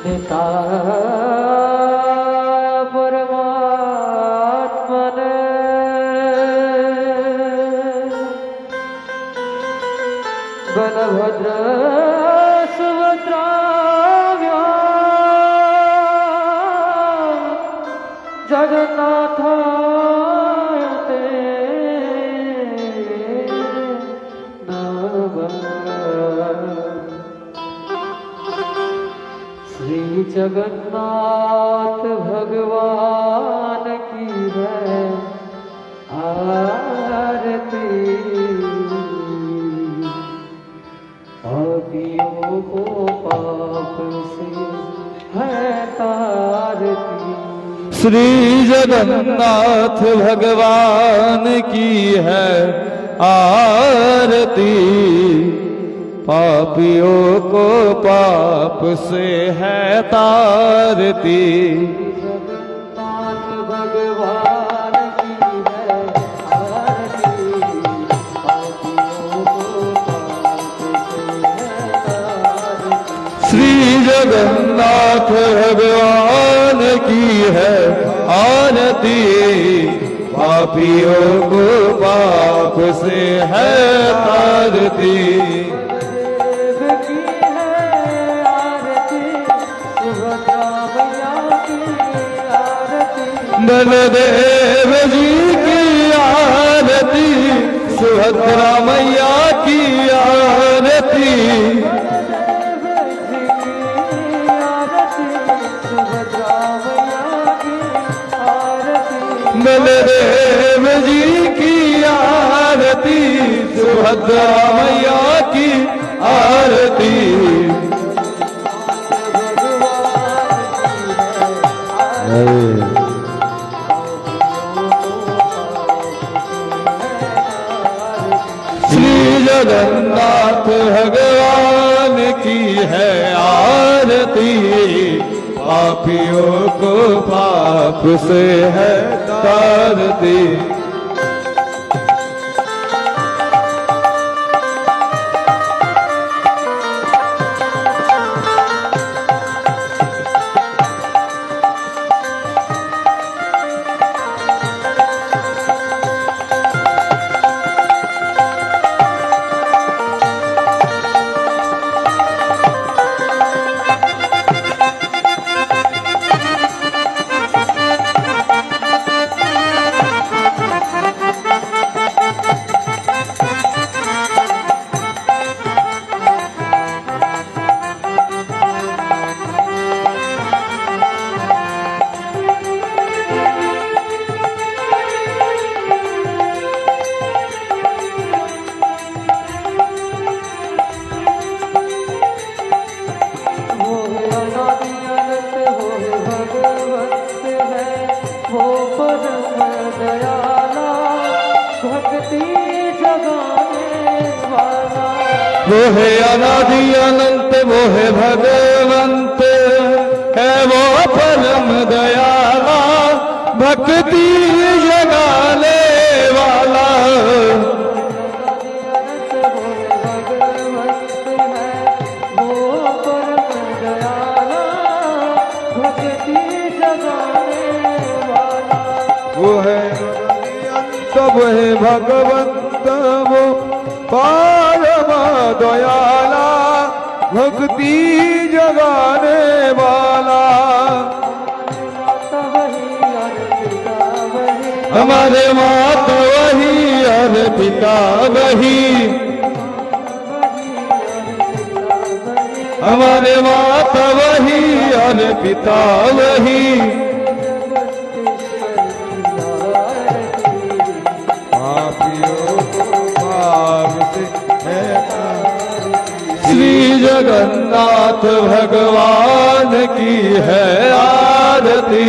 पिता परमात्मने बलभद्र सुभद्राभ्यां जगन्नाथाय ते नमः। श्री जगन्नाथ भगवान की है आरती, पापियों को पाप से है तारती। श्री जगन्नाथ भगवान की है आरती, पापियों को पाप से है तारती। जगन्नाथ भगवान की है आरती, पापियों को पाप से है तारती। श्री जगन्नाथ भगवान की है आरती, पापियों को पाप से है तारती। बलदेव जी की आरती, सुभद्रा मैया की आरती। बलदेव जी की आरती, सुभद्रा मैया की आरती। श्री जगन्नाथ भगवान की है आरती, पापियों को पाप से है तारती। वो है अनादि अनंत, वो है भगवंत, है वो परम दयाला, भक्ति जगाने वाला। वो है तब है भगवंत, वो परम दयाला, भक्ति जगाने वाला। हमारे माता वही और पिता वही, हमारे माता वही और पिता वही। श्री जगन्नाथ भगवान की है आरती,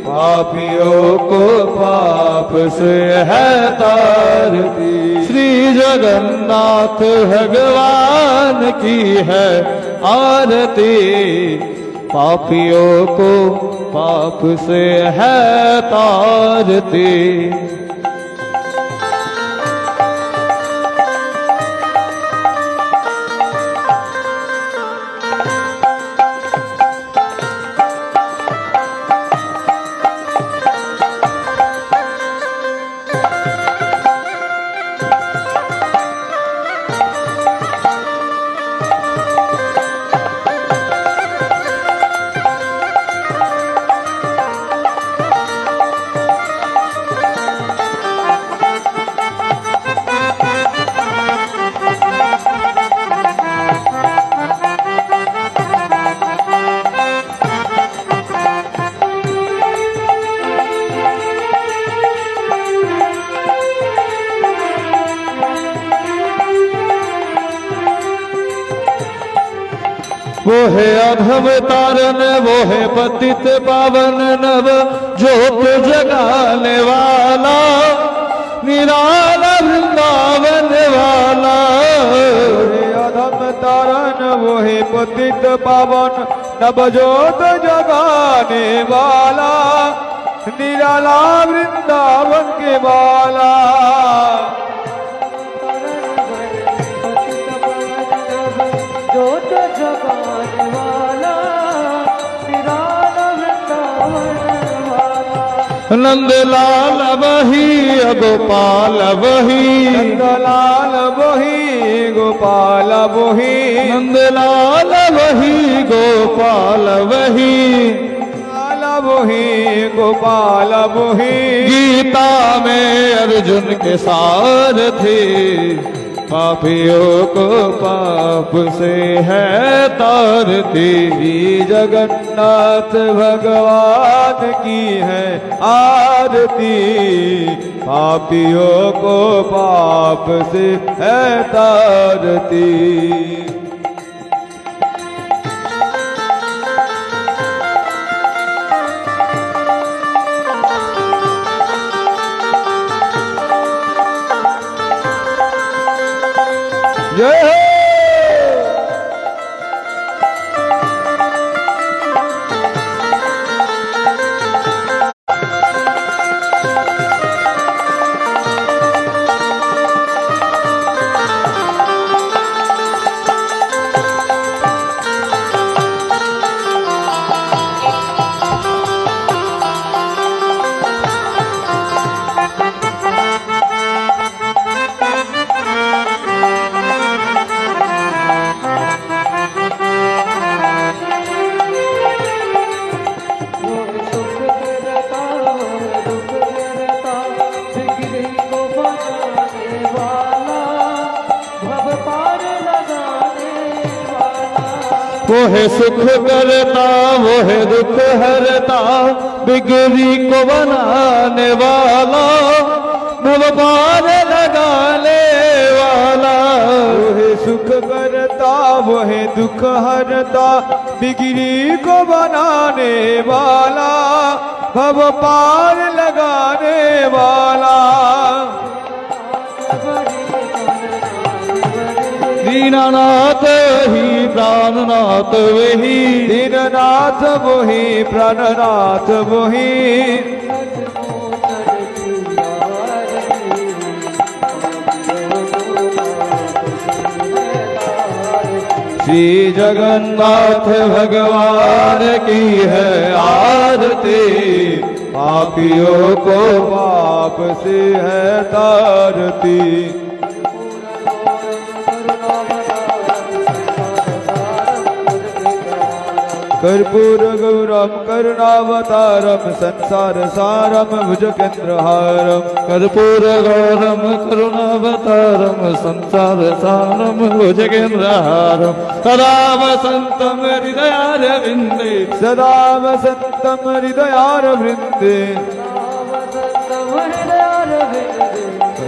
पापियों को पाप से है तारती। श्री जगन्नाथ भगवान की है आरती, पापियों को पाप से है तारती। वो है अधम तारन, वो है पतित पावन, नव ज्योत जगाने वाला, निराला वृंदावन वाला। वो है अधम तारन, वो है पतित पावन, नव ज्योत जगाने वाला, निराला वृंदावन के वाला। ज्योत जगाने वाला, निराला वृंदावन वाला। नंदलाल वही गोपाल वही, नंदलाल वही गोपाल वही, नंदलाल वही गोपाल वही, लाल वही गोपाल वही। गीता में अर्जुन के सारथी, पापियों को पाप से है तारती। जगन्नाथ भगवान की है आरती, पापियों को पाप से है तारती। जय हो। वो है सुख करता, वो है दुख हरता, बिगड़ी को बनाने वाला, नव पार लगाने वाला। वो है सुख करता, वो है दुख हरता, बिगड़ी को बनाने वाला, भव पार लगाने वाला। दीननाथ ही प्राणनाथ वही, दीननाथ वही प्राणनाथ वही। श्री जगन्नाथ भगवान की है आरती, पापियों को पाप से है तारती। कर्पूर गौरम करुणावतारम, संसार सारम भुजगेन्द्रहारम। कर्पूर गौरम करुणावतारम, संसार सारम भुजगेन्द्रहारम। सदा वसन्तं हृदयारविन्दे, सदा वसन्तं हृदयारविन्दे,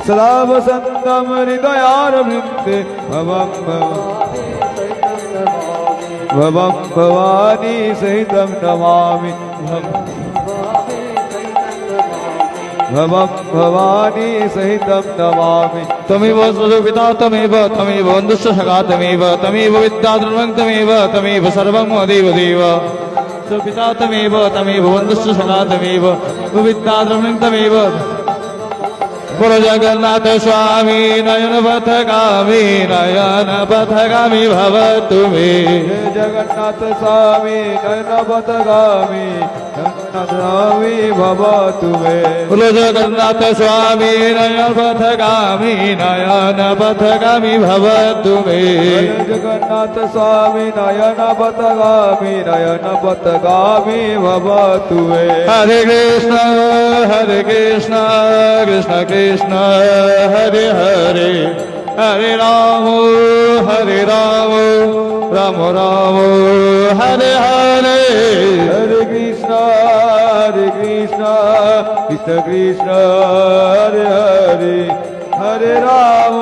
सदा वसन्तं हृदयारविन्दे। भवं भवानी सहितं नमामि, भवं भवानी सहितं नमामि। त्वमेव स्वरूपिता त्वमेव, त्वमेव बन्धुश्च सखा त्वमेव, त्वमेव विद्या ध्रुवं त्वमेव, त्वमेव सर्वं मदेव देव। स्वपिता त्वमेव, त्वमेव बन्धुश्च सखा त्वमेव, विद्या ध्रुवं त्वमेव। बोलो जगन्नाथ स्वामी नयन पथगामी, नयन पथगामी भव तुमे। जय जगन्नाथ स्वामी नयन पथगामी, नयनगामी भव तुमे। बोलो जगन्नाथ स्वामी नयन पथगामी, नयन पथगामी भव तुमे। जय जगन्नाथ स्वामी नयन पथगामी, नयन पथगामी भव तुमे। हरे कृष्ण कृष्ण कृष्ण हरे हरे, हरे राम राम राम हरे हरे। हरे कृष्ण कृष्ण कृष्ण हरे हरे, हरे राम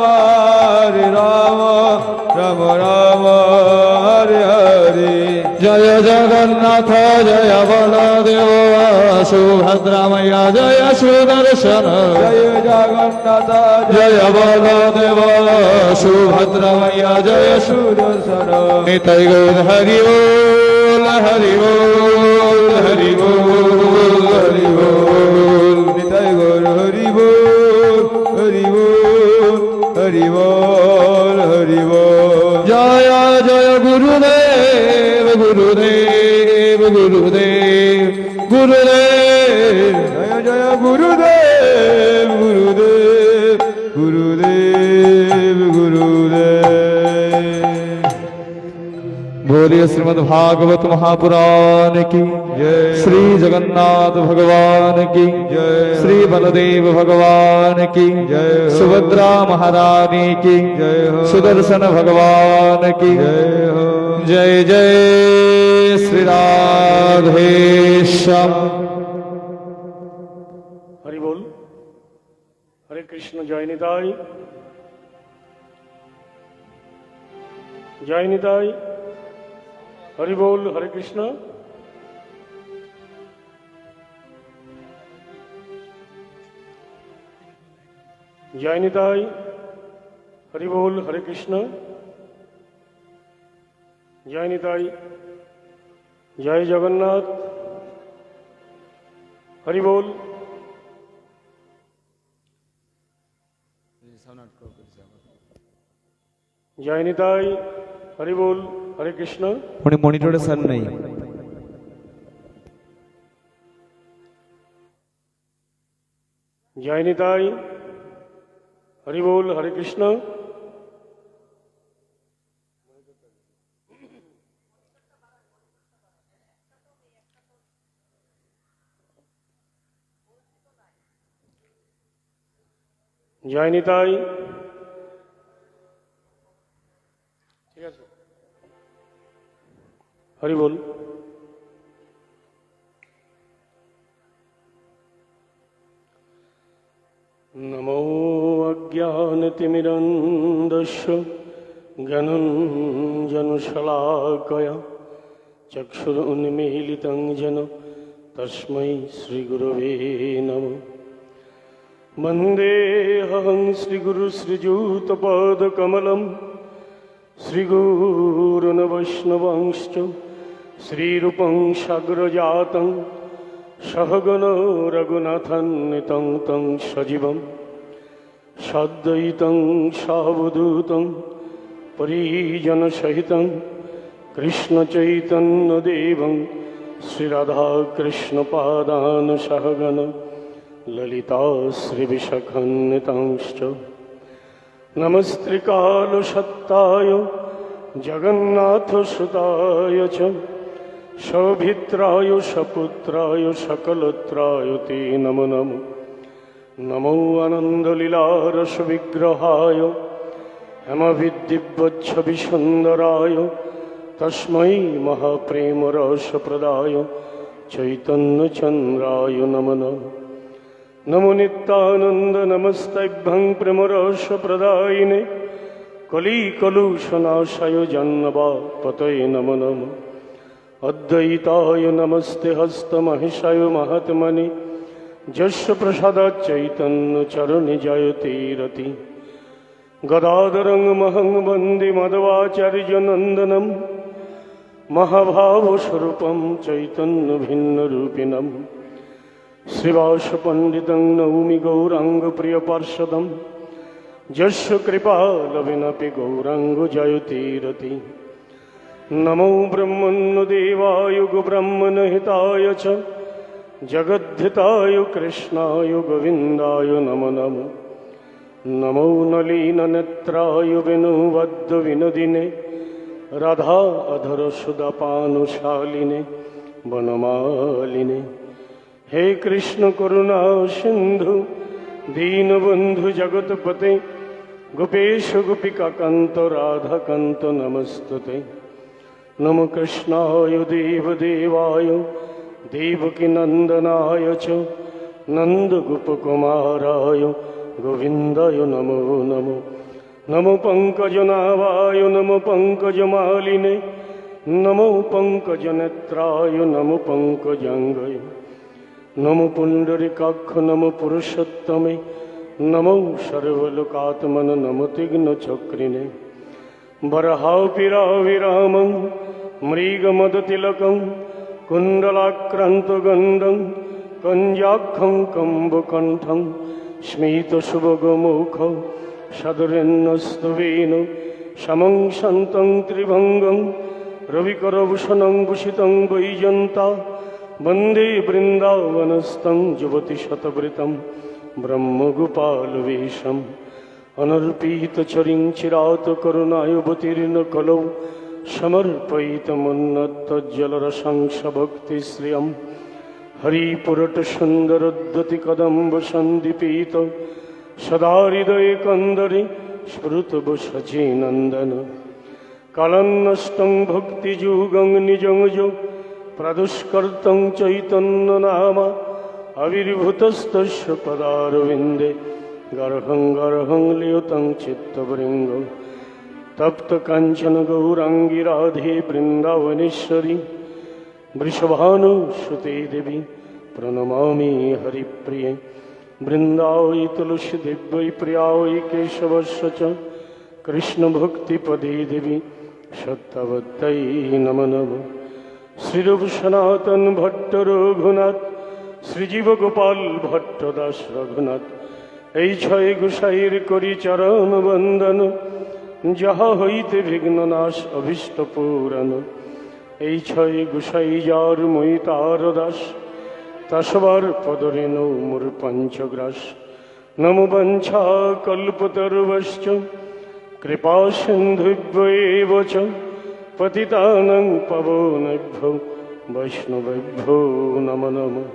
राम राम हरे हरे। জয় জগন্নাথ জয় বলদেব সুভদ্রা মাইয়া জয় সুদর্শন জয় জগন্নাথ জয় বলদেব সুভদ্রা মাইয়া জয় সুদর্শন নিতাই গৌর হরি বল হরি বল হরি বল হরি বল নিতাই গৌর হরি বল হরি বল হরি বল হরি বল জয় জয় গুরুদেব গুরুদেব গুরুদেব গুরুদেব জয় জয় গুরুদেব গুরুদেব গুরুদেব গুরুদেব बोलिए श्रीमद् भागवत महापुराण की जय श्री जगन्नाथ भगवान की जय श्री बलदेव भगवान की जय हो। सुभद्रा महारानी की जय हो। सुदर्शन भगवान की जय हो जय जय श्री राधेश्याम हरि बोल हरे कृष्ण जय निताई जय निताई हरि बोल हरे कृष्ण जय निताई हरि बोल हरे कृष्ण जय निताई जय जगन्नाथ हरि बोल जय निताई हरि बोल हरे कृष्ण উনি মনিটরে স্যার নেই जय निताई हरि बोल हरे कृष्ण जय निताई ठीक है हरि बोल नमो अज्ञानतिमिरन्दस्य ज्ञानञ्जनशलाकया चक्षुरुन्मीलितं येन तस्मै श्रीगुरवे नमः वन्देऽहं श्रीगुरुश्रीयुतपादकमलं श्रीगुरून् वैष्णवांश्च श्रीरूपं साग्रजातं सहगण रघुनाथान्वितं तं सजीवं साद्वैतं सावधूतं परिजनसहितं कृष्णचैतन्यदेवं श्रीराधाकृष्णपादान् सहगण ललिता श्रीविशाखान्वितांश्च नमस्त्रिकालसत्ताय जगन्नाथसुताय च सौभित्राय सपुत्राय सकलत्राय ते नमो नमो नमो आनन्दलीलारसविग्रहाय हेमविद्दिव्यच्छविसुन्दराय तस्मै महाप्रेमरसप्रदाय चैतन्यचन्द्राय नमो नमः नमो नित्यानन्द नमस्तभ्यं प्रेमरसप्रदायिने कलिकलुषनाशाय जन्मवापतये नमो नमः अद्वैताय नमस्ते हस्तमहिषाय महात्मने यस्य प्रसादात् चैतन्यचरणे जयते रति गदाधरं महं वन्दे मध्वाचार्यनन्दनं महाभावस्वरूपं चैतन्यभिन्नरूपिणम् श्रीवासपण्डितं नौमि गौराङ्गप्रियपार्षदं यस्य कृपालविनपि गौराङ्गो जयते रति नमो ब्रह्मण्यदेवाय गोब्रह्मणहिताय च जगद्धिताय कृष्णाय गोविन्दाय नमो नमो नमो नलीननेत्राय वेणुवद्यविनोदिने राधा अधरसुधापानुशालिने वनमालिने हे कृष्ण करुणा सिंधु दीनबंधु जगतपते गोपेश गोपिकाकांत राधाकांत नमस्तुते नमो कृष्णाय देवदेवाय देवकीनंदनाय च नन्दगोपकुमाराय गोविन्दाय नमो नमो नमो पंकजनाभाय नमो पंकजमालिने নমো পঙ্কজনেত্রায় নমো পঙ্কজাঙ্গয় নমো পুণ্ডরিকাক্ষ নমো পুরুষোত্তমে নমো সর্বলোকাত্মন নমো তীক্ষ্ণচক্রিণে বরহাপিরাভিরামং মৃগমদতিলকং কুণ্ডলাক্রান্তগণ্ডং কঞ্জাক্ষং কম্বকণ্ঠং স্মিতশুভগমুখ সদরেণ্যস্তবেন সমং শান্तं ত্রিভঙ্গং রবিকরভূষণং ভূষিতং বৈজন্তা বন্দে বৃন্দাবনস্থং যুবতী শতবৃতম ব্রহ্মগোপালবেশম অনর্পিতচরিং চিরাত করুণায়বতীর্ণ কলৌ সমর্পয়িতমুন্নতজ্জলরসংস ভক্তিশ্রিয়ম হরিপুরট সুন্দরোদ্যতি কদম্ব সন্দীপিত সদা হৃদয়ে কন্দরে স্ফুরতব সচিনন্দন কালন্নষ্টং ভক্তিযুগং নিজং যো প্রদুষ্কর্তং চৈতন্য নামা আবির্ভূতস্তস্য পদারবিন্দে গর্ভং গর্ভং লিয়তং চিত্তবৃঙ্গ তপ্ত কাঞ্চন গৌরাঙ্গী রাধে বৃন্দাবনেশ্বরী বৃষভানুসুতে দেবী প্রণমামি হরিপ্রিয়ে বৃন্দাবৈ তুলসী দিব্যৈ প্রিয়ায় কেশবস্য চ কৃষ্ণভক্তিপদে দেবী সত্যবত্তৈ নমো নমঃ শ্রীরূপ সনাতন ভট্ট রঘুনাথ শ্রীজীব গোপাল ভট্ট দাস রঘুনাথ এই ছয় গোসাইয়ের করি চরণ বন্দন যাহা হইতে বিঘ্ন নাশ অভীষ্ট পূরণ এই ছয় গোসাই যার মই তার দাস তাসবার পদরেণ মোর পঞ্চগ্রাস নমো বঞ্ছা কল্পতরুভশ্চ কৃপা সিন্ধুভ্যেব চ পতিতানাং পাবনেভ্যো বৈষ্ণবেভ্যো নমো নমঃ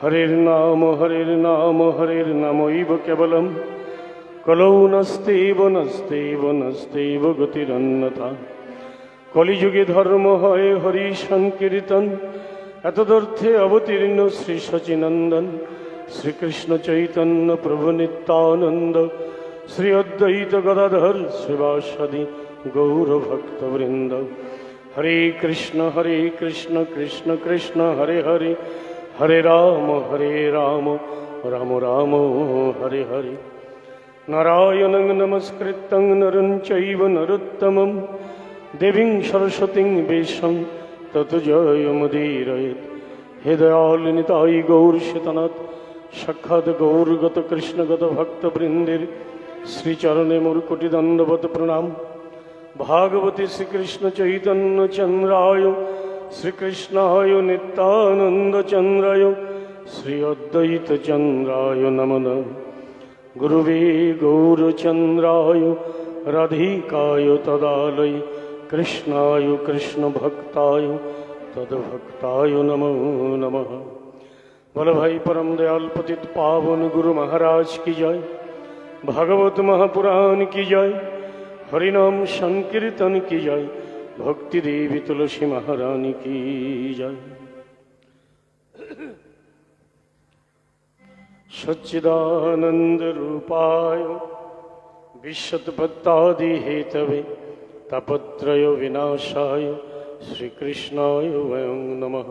হরের নাম হরের নাম হরের নামৈব কেবলম কলৌ নস্তেব নস্তেব নস্তেব গতিরন্যথা কলিযুগে ধর্ম হয় হরি সংকীর্তন এতদর্থে অবতীর্ণ শ্রী সচিনন্দন শ্রীকৃষ্ণ চৈতন্য প্রভু নিত্যানন্দ শ্রী অদ্বৈত গদাধর শ্রীবাসাদি গৌর ভক্তবৃন্দ হরে কৃষ্ণ কৃষ্ণ কৃষ্ণ হরে হরে হরে রাম রাম রাম হরে হরে নারায়ণং নমস্কৃত্যং নরং চৈব নরোত্তমং দেবীং সরস্বতীং বেশং ততো জয়মুদীরয়েৎ হে দয়াল নিতাই গৌর শীতনাথ সাক্ষাৎ গৌরগত কৃষ্ণগত ভক্তবৃন্দের শ্রীচরণে মোর কোটি দণ্ডবত প্রণাম। ভাগবতী শ্রীকৃষ্ণ চৈতন্য চন্দ্রায় শ্রীকৃষ্ণায় নিত্যানন্দ চন্দ্রায় শ্রী অদ্বৈত চন্দ্রায় নমঃ নমঃ। গুরুবে গৌরচন্দ্রায় রাধিকায় তদালয় কৃষ্ণায় কৃষ্ণ ভক্তায় তদ্ভক্তায় নমো নমঃ। বল ভাই পরম দয়াল পতিত পাবন গুরু মহারাজ কি জয়, ভাগবত মহাপুরাণ কি জয়, হরিনাম সংকীর্তন কি জয়, ভক্তি দেবী তুলসী মহারানী কি জয়। সচ্চিদানন্দ রূপায় বিশ্বৎপত্তাদি হেতবে তাপত্রয় বিনাশায় শ্রীকৃষ্ণায় বয়ং নমঃ।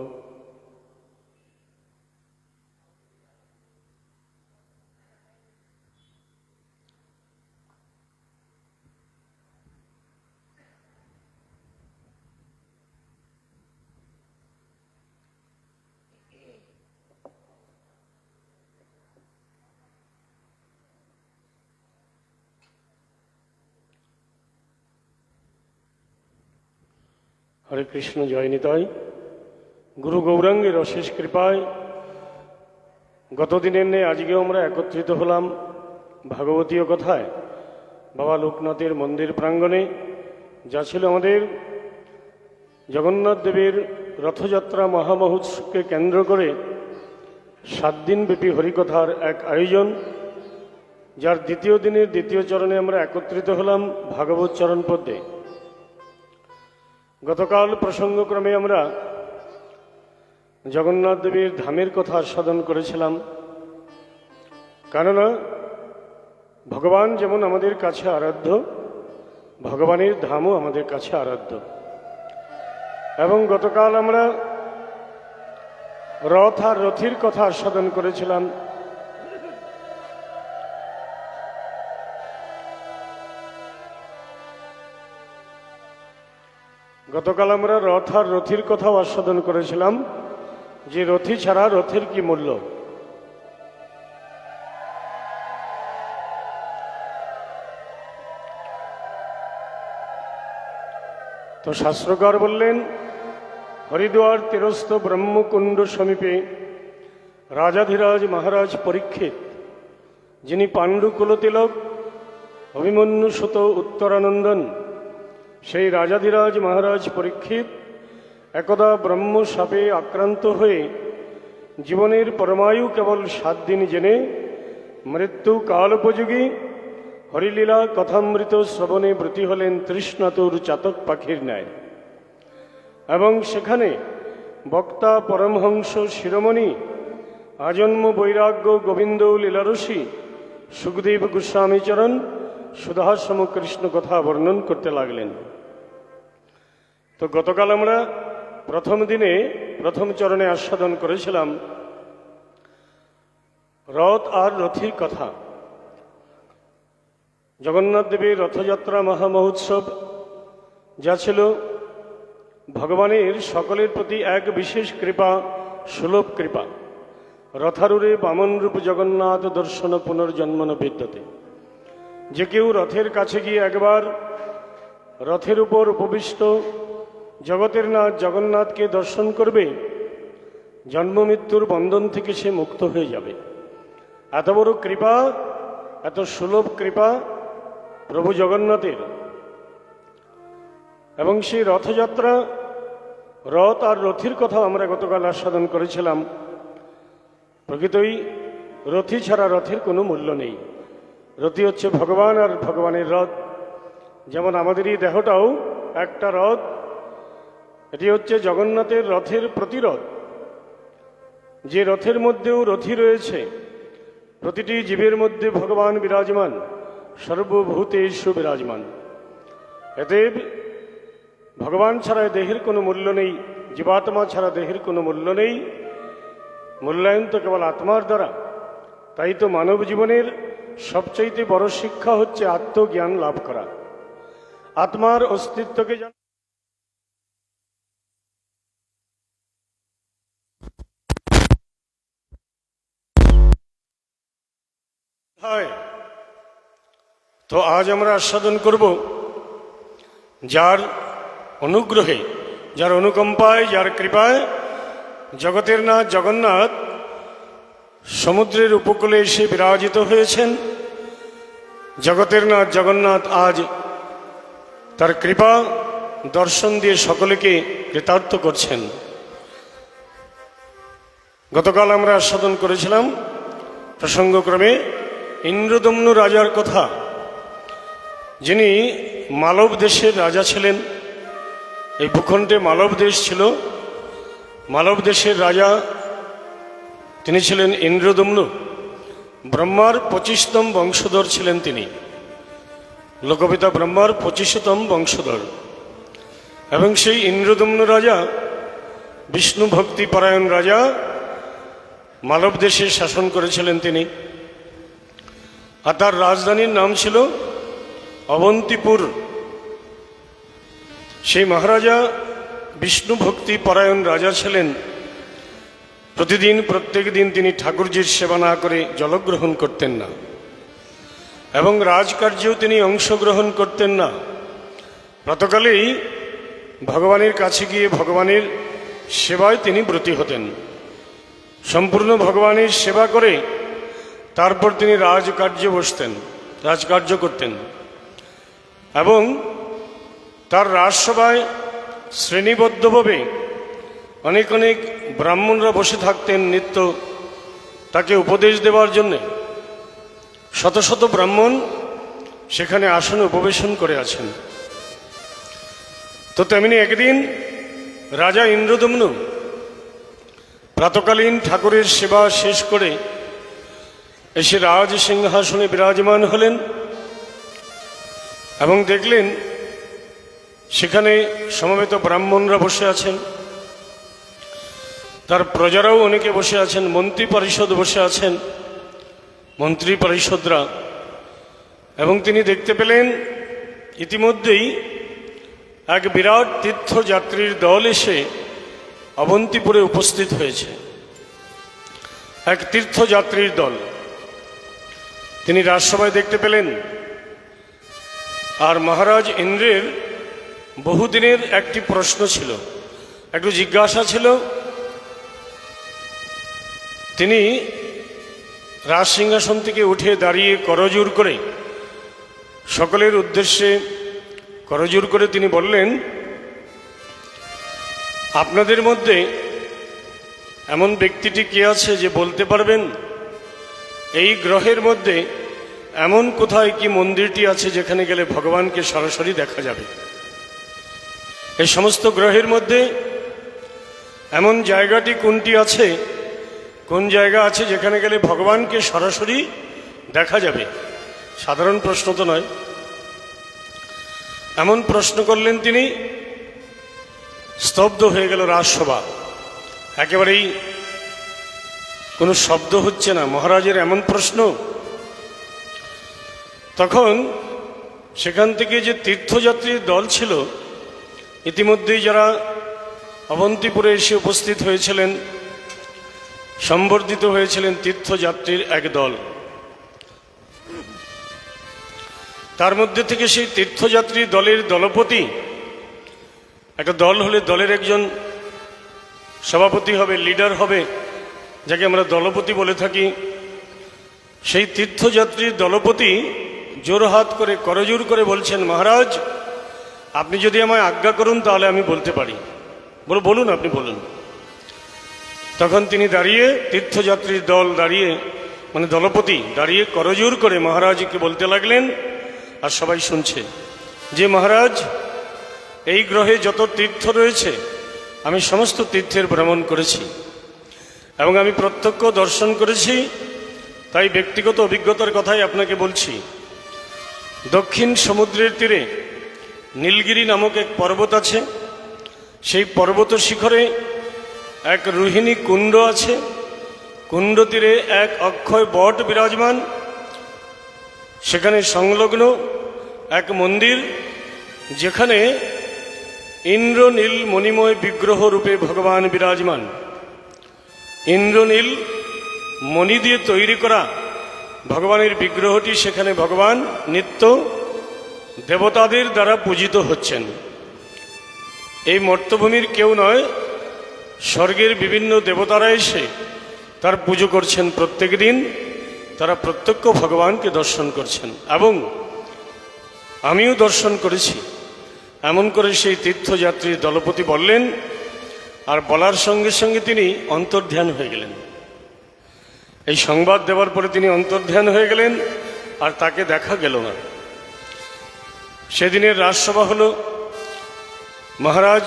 হরে কৃষ্ণ জয় নিতাই। গুরু গৌরাঙ্গের অশেষ কৃপায় গতদিনের নেই আজকেও আমরা একত্রিত হলাম ভাগবতীয় কথায় বাবা লোকনাথের মন্দির প্রাঙ্গণে, যা ছিল আমাদের জগন্নাথ দেবের রথযাত্রা মহামহোৎসবকে কেন্দ্র করে 7 দিনব্যাপী হরিকথার এক আয়োজন, যার দ্বিতীয় দিনের দ্বিতীয় চরণে আমরা একত্রিত হলাম ভাগবত চরণ পদ্মে। গতকাল প্রসঙ্গক্রমে আমরা জগন্নাথ দেবের ধামের কথা আস্বাদন করেছিলাম, কেননা ভগবান যেমন আমাদের কাছে আরাধ্য, ভগবানের ধামও আমাদের কাছে আরাধ্য। এবং গতকাল আমরা রথ আর রথির কথা আস্বাদন করেছিলাম। গতকাল আমরা রথ আর রথির কথাও আস্বাদন করেছিলাম, যে রথি ছাড়া রথের কি মূল্য। তো শাস্ত্রকার বললেন, হরিদ্বার তীরস্থ ব্রহ্মকুণ্ড সমীপে রাজাধিরাজ মহারাজ পরীক্ষিত, যিনি পাণ্ডু কুলতিলক অভিমন্যু সুত উত্তরানন্দন, সেই রাজাধিরাজ মহারাজ পরীক্ষিত একদা ব্রহ্ম শাপে আক্রান্ত হয়ে জীবনের পরমায়ু কেবল 7 দিন জেনে মৃত্যু কালোপযোগী হরিলীলা কথামৃত শ্রবণে ব্রতী হলেন তৃষ্ণাতুর চাতক পাখির ন্যায়। এবং সেখানে বক্তা পরমহংস শিরোমণি আজন্ম বৈরাগ্য গোবিন্দ লীলারসী সুখদেব গোস্বামীচরণ সুধাসম কৃষ্ণ কথা বর্ণন করতে লাগলেন। তো গতকাল আমরা প্রথম দিনে প্রথম চরণে আস্বাদন করেছিলাম রথ আর রথির কথা। জগন্নাথ দেবের রথযাত্রা মহামহোৎসব যা ছিল ভগবানের সকলের প্রতি এক বিশেষ কৃপা, সুলভ কৃপা। রথারূঢ়ে বামন রূপ জগন্নাথ দর্শন পুনর্জন্মন বিদ্যতে। যে কেউ রথের কাছে গিয়ে একবার রথের উপর উপবিষ্ট জগতের নাথ জগন্নাথকে দর্শন করবে, জন্ম মৃত্যুর বন্ধন থেকে সে মুক্ত হয়ে যাবে। এত বড় কৃপা, এত সুলভ কৃপা প্রভু জগন্নাথের। এবং সেই রথযাত্রা, রথ আর রথির কথা আমরা গতকাল আস্বাদন করেছিলাম। প্রকৃতই রথি ছাড়া রথের কোনো মূল্য নেই। রথি হচ্ছে ভগবান আর ভগবানের রথ। যেমন আমাদের এই দেহটাও একটা রথ, এটি হচ্ছে জগন্নাথের রথের প্রতিরথ। যে রথের মধ্যেও রথি রয়েছে, প্রতিটি জীবের মধ্যে ভগবান বিরাজমান, সর্বভূতেষু বিরাজমান। এতে ভগবান ছাড়া দেহের কোনো মূল্য নেই, জীবাত্মা ছাড়া দেহের কোনো মূল্য নেই। মূল্যায়ন তো কেবল আত্মার দ্বারা। তাই তো মানব জীবনের সবচাইতে বড় শিক্ষা হচ্ছে আত্মজ্ঞান লাভ করা, আত্মার অস্তিত্বকে জানা। তো আজ আমরা আস্বাদন করব যার অনুগ্রহে, যার অনুকম্পায়, যার কৃপায় জগতের নাথ জগন্নাথ সমুদ্রের উপকূলে এসে বিরাজিত হয়েছেন। জগতের নাথ জগন্নাথ আজ তার কৃপা দর্শন দিয়ে সকলকে কৃতার্থ করছেন। গতকাল আমরা আস্বাদন করেছিলাম প্রসঙ্গক্রমে ইন্দ্রদম্নু রাজার কথা, যিনি মালব দেশের রাজা ছিলেন। এই ভূখণ্ডে মালব দেশ ছিল। মালব দেশের রাজা তিনি ছিলেন ইন্দ্রদম্নু। ব্রহ্মার 25তম বংশধর ছিলেন তিনি। লোকপিতা ব্রহ্মার 25তম বংশধর। এবং সেই ইন্দ্রদম্নু রাজা, বিষ্ণু ভক্তি পরায়ণ রাজা, মালব দেশে শাসন করেছিলেন তিনি। আর তার রাজধানীর নাম ছিল অবন্তিপুর। সেই মহারাজা বিষ্ণু ভক্তি পরায়ণ রাজা ছিলেন। প্রত্যেক দিন তিনি ঠাকুরজির সেবা না করে জলগ্রহণ করতেন না, এবং রাজকার্যেও তিনি অংশগ্রহণ করতেন না। প্রাতকালেই ভগবানের কাছে গিয়ে ভগবানের সেবায় তিনি ব্রতী হতেন। সম্পূর্ণ ভগবানের সেবা করে তারপর তিনি রাজকার্য করতেন। এবং তার রাজসভায় শ্রেণীবদ্ধভাবে অনেক অনেক ব্রাহ্মণরা বসে থাকতেন নিত্য তাকে উপদেশ দেওয়ার জন্যে। শত শত ব্রাহ্মণ সেখানে আসনে উপবেশন করে আছেন। তো তেমনি একদিন রাজা ইন্দ্রদম্নু প্রাতকালীন ঠাকুরের সেবা শেষ করে এসে রাজ সিংহাসনে বিরাজমান হলেন এবং দেখলেন সেখানে সমবেত ব্রাহ্মণরা বসে আছেন, তার প্রজারাও অনেকে বসে আছেন, মন্ত্রী পরিষদ বসে আছেন, মন্ত্রী পরিষদরা। এবং তিনি দেখতে পেলেন ইতিমধ্যেই এক বিরাট তীর্থযাত্রীর দল এসে অবন্তিপুরে উপস্থিত হয়েছে। এক তীর্থযাত্রীর দল তিনি রাজসভায় দেখতে পেলেন। আর মহারাজ ইন্দ্রের বহুদিনের একটি প্রশ্ন ছিল, একটু জিজ্ঞাসা ছিল। তিনি রাজসিংহাসন থেকে উঠে দাঁড়িয়ে করজোড় করে সকলের উদ্দেশ্যে করজোড় করে তিনি বললেন, আপনাদের মধ্যে এমন ব্যক্তিটি কে আছে যে বলতে পারবেন এই গ্রহের মধ্যে এমন কোথায় কি মন্দিরটি আছে যেখানে গেলে ভগবানকে সরাসরি দেখা যাবে? এই সমস্ত গ্রহের মধ্যে এমন জায়গাটি কোনটি আছে, কোন জায়গা আছে যেখানে গেলে ভগবানকে সরাসরি দেখা যাবে? সাধারণ প্রশ্ন তো নয়। এমন প্রশ্ন করলেন তিনি, স্তব্ধ হয়ে গেল রাজসভা। একেবারেই কোনো শব্দ হচ্ছে না, মহারাজের এমন প্রশ্ন। তখন সেখান থেকে যে তীর্থযাত্রীর দল ছিল, ইতিমধ্যেই যারা অবন্তিপুরে এসে উপস্থিত হয়েছিলেন, সম্বর্ধিত হয়েছিলেন তীর্থযাত্রীর এক দল। তার মধ্যে থেকে সেই তীর্থযাত্রী দলের দলপতি, একটা দল হলে দলের একজন সভাপতি হবে, লিডার হবে, যাকে আমরা দলপতি বলে থাকি। সেই তীর্থযাত্রীর দলপতি জোরহাত করে করজোড় করে বলছেন, মহারাজ আপনি যদি আমায় আজ্ঞা করুন তাহলে আমি বলতে পারি। বলুন, আপনি বলুন। তখন তিনি দাঁড়িয়ে, তীর্থযাত্রীর দল দাঁড়িয়ে, মানে দলপতি দাঁড়িয়ে করজোড় করে মহারাজকে বলতে লাগলেন, আর সবাই শুনছে, যে মহারাজ এই গ্রহে যত তীর্থ রয়েছে আমি সমস্ত তীর্থের ভ্রমণ করেছি এবং আমি প্রত্যক্ষ দর্শন করেছি, তাই ব্যক্তিগত অভিজ্ঞতার কথাই আপনাকে বলছি। দক্ষিণ সমুদ্রের তীরে নীলগিরি নামক এক পর্বত আছে। সেই পর্বত শিখরে এক রোহিণী কুণ্ড আছে। কুণ্ড তীরে এক অক্ষয় বট বিরাজমান। সেখানে সংলগ্ন এক মন্দির, যেখানে ইন্দ্রনীল মণিময় বিগ্রহ রূপে ভগবান বিরাজমান। ইন্দ্রনীল মণি দিয়ে তৈরি করা ভগবানের বিগ্রহটি, সেখানে ভগবান নিত্য দেবতাদের দ্বারা পূজিত হচ্ছেন। এই মর্তভূমির কেউ নয়, স্বর্গের বিভিন্ন দেবতারা এসে তার পুজো করছেন। প্রত্যেক দিন তারা প্রত্যক্ষ ভগবানকে দর্শন করছেন এবং আমিও দর্শন করেছি। এমন করে সেই তীর্থযাত্রীর দলপতি বললেন, আর বলার সঙ্গে সঙ্গে তিনি অন্তর্ধান হয়ে গেলেন। এই সংবাদ দেওয়ার পরে তিনি অন্তর্ধান হয়ে গেলেন, আর তাকে দেখা গেল না। সেদিনের রাজসভা হলো। মহারাজ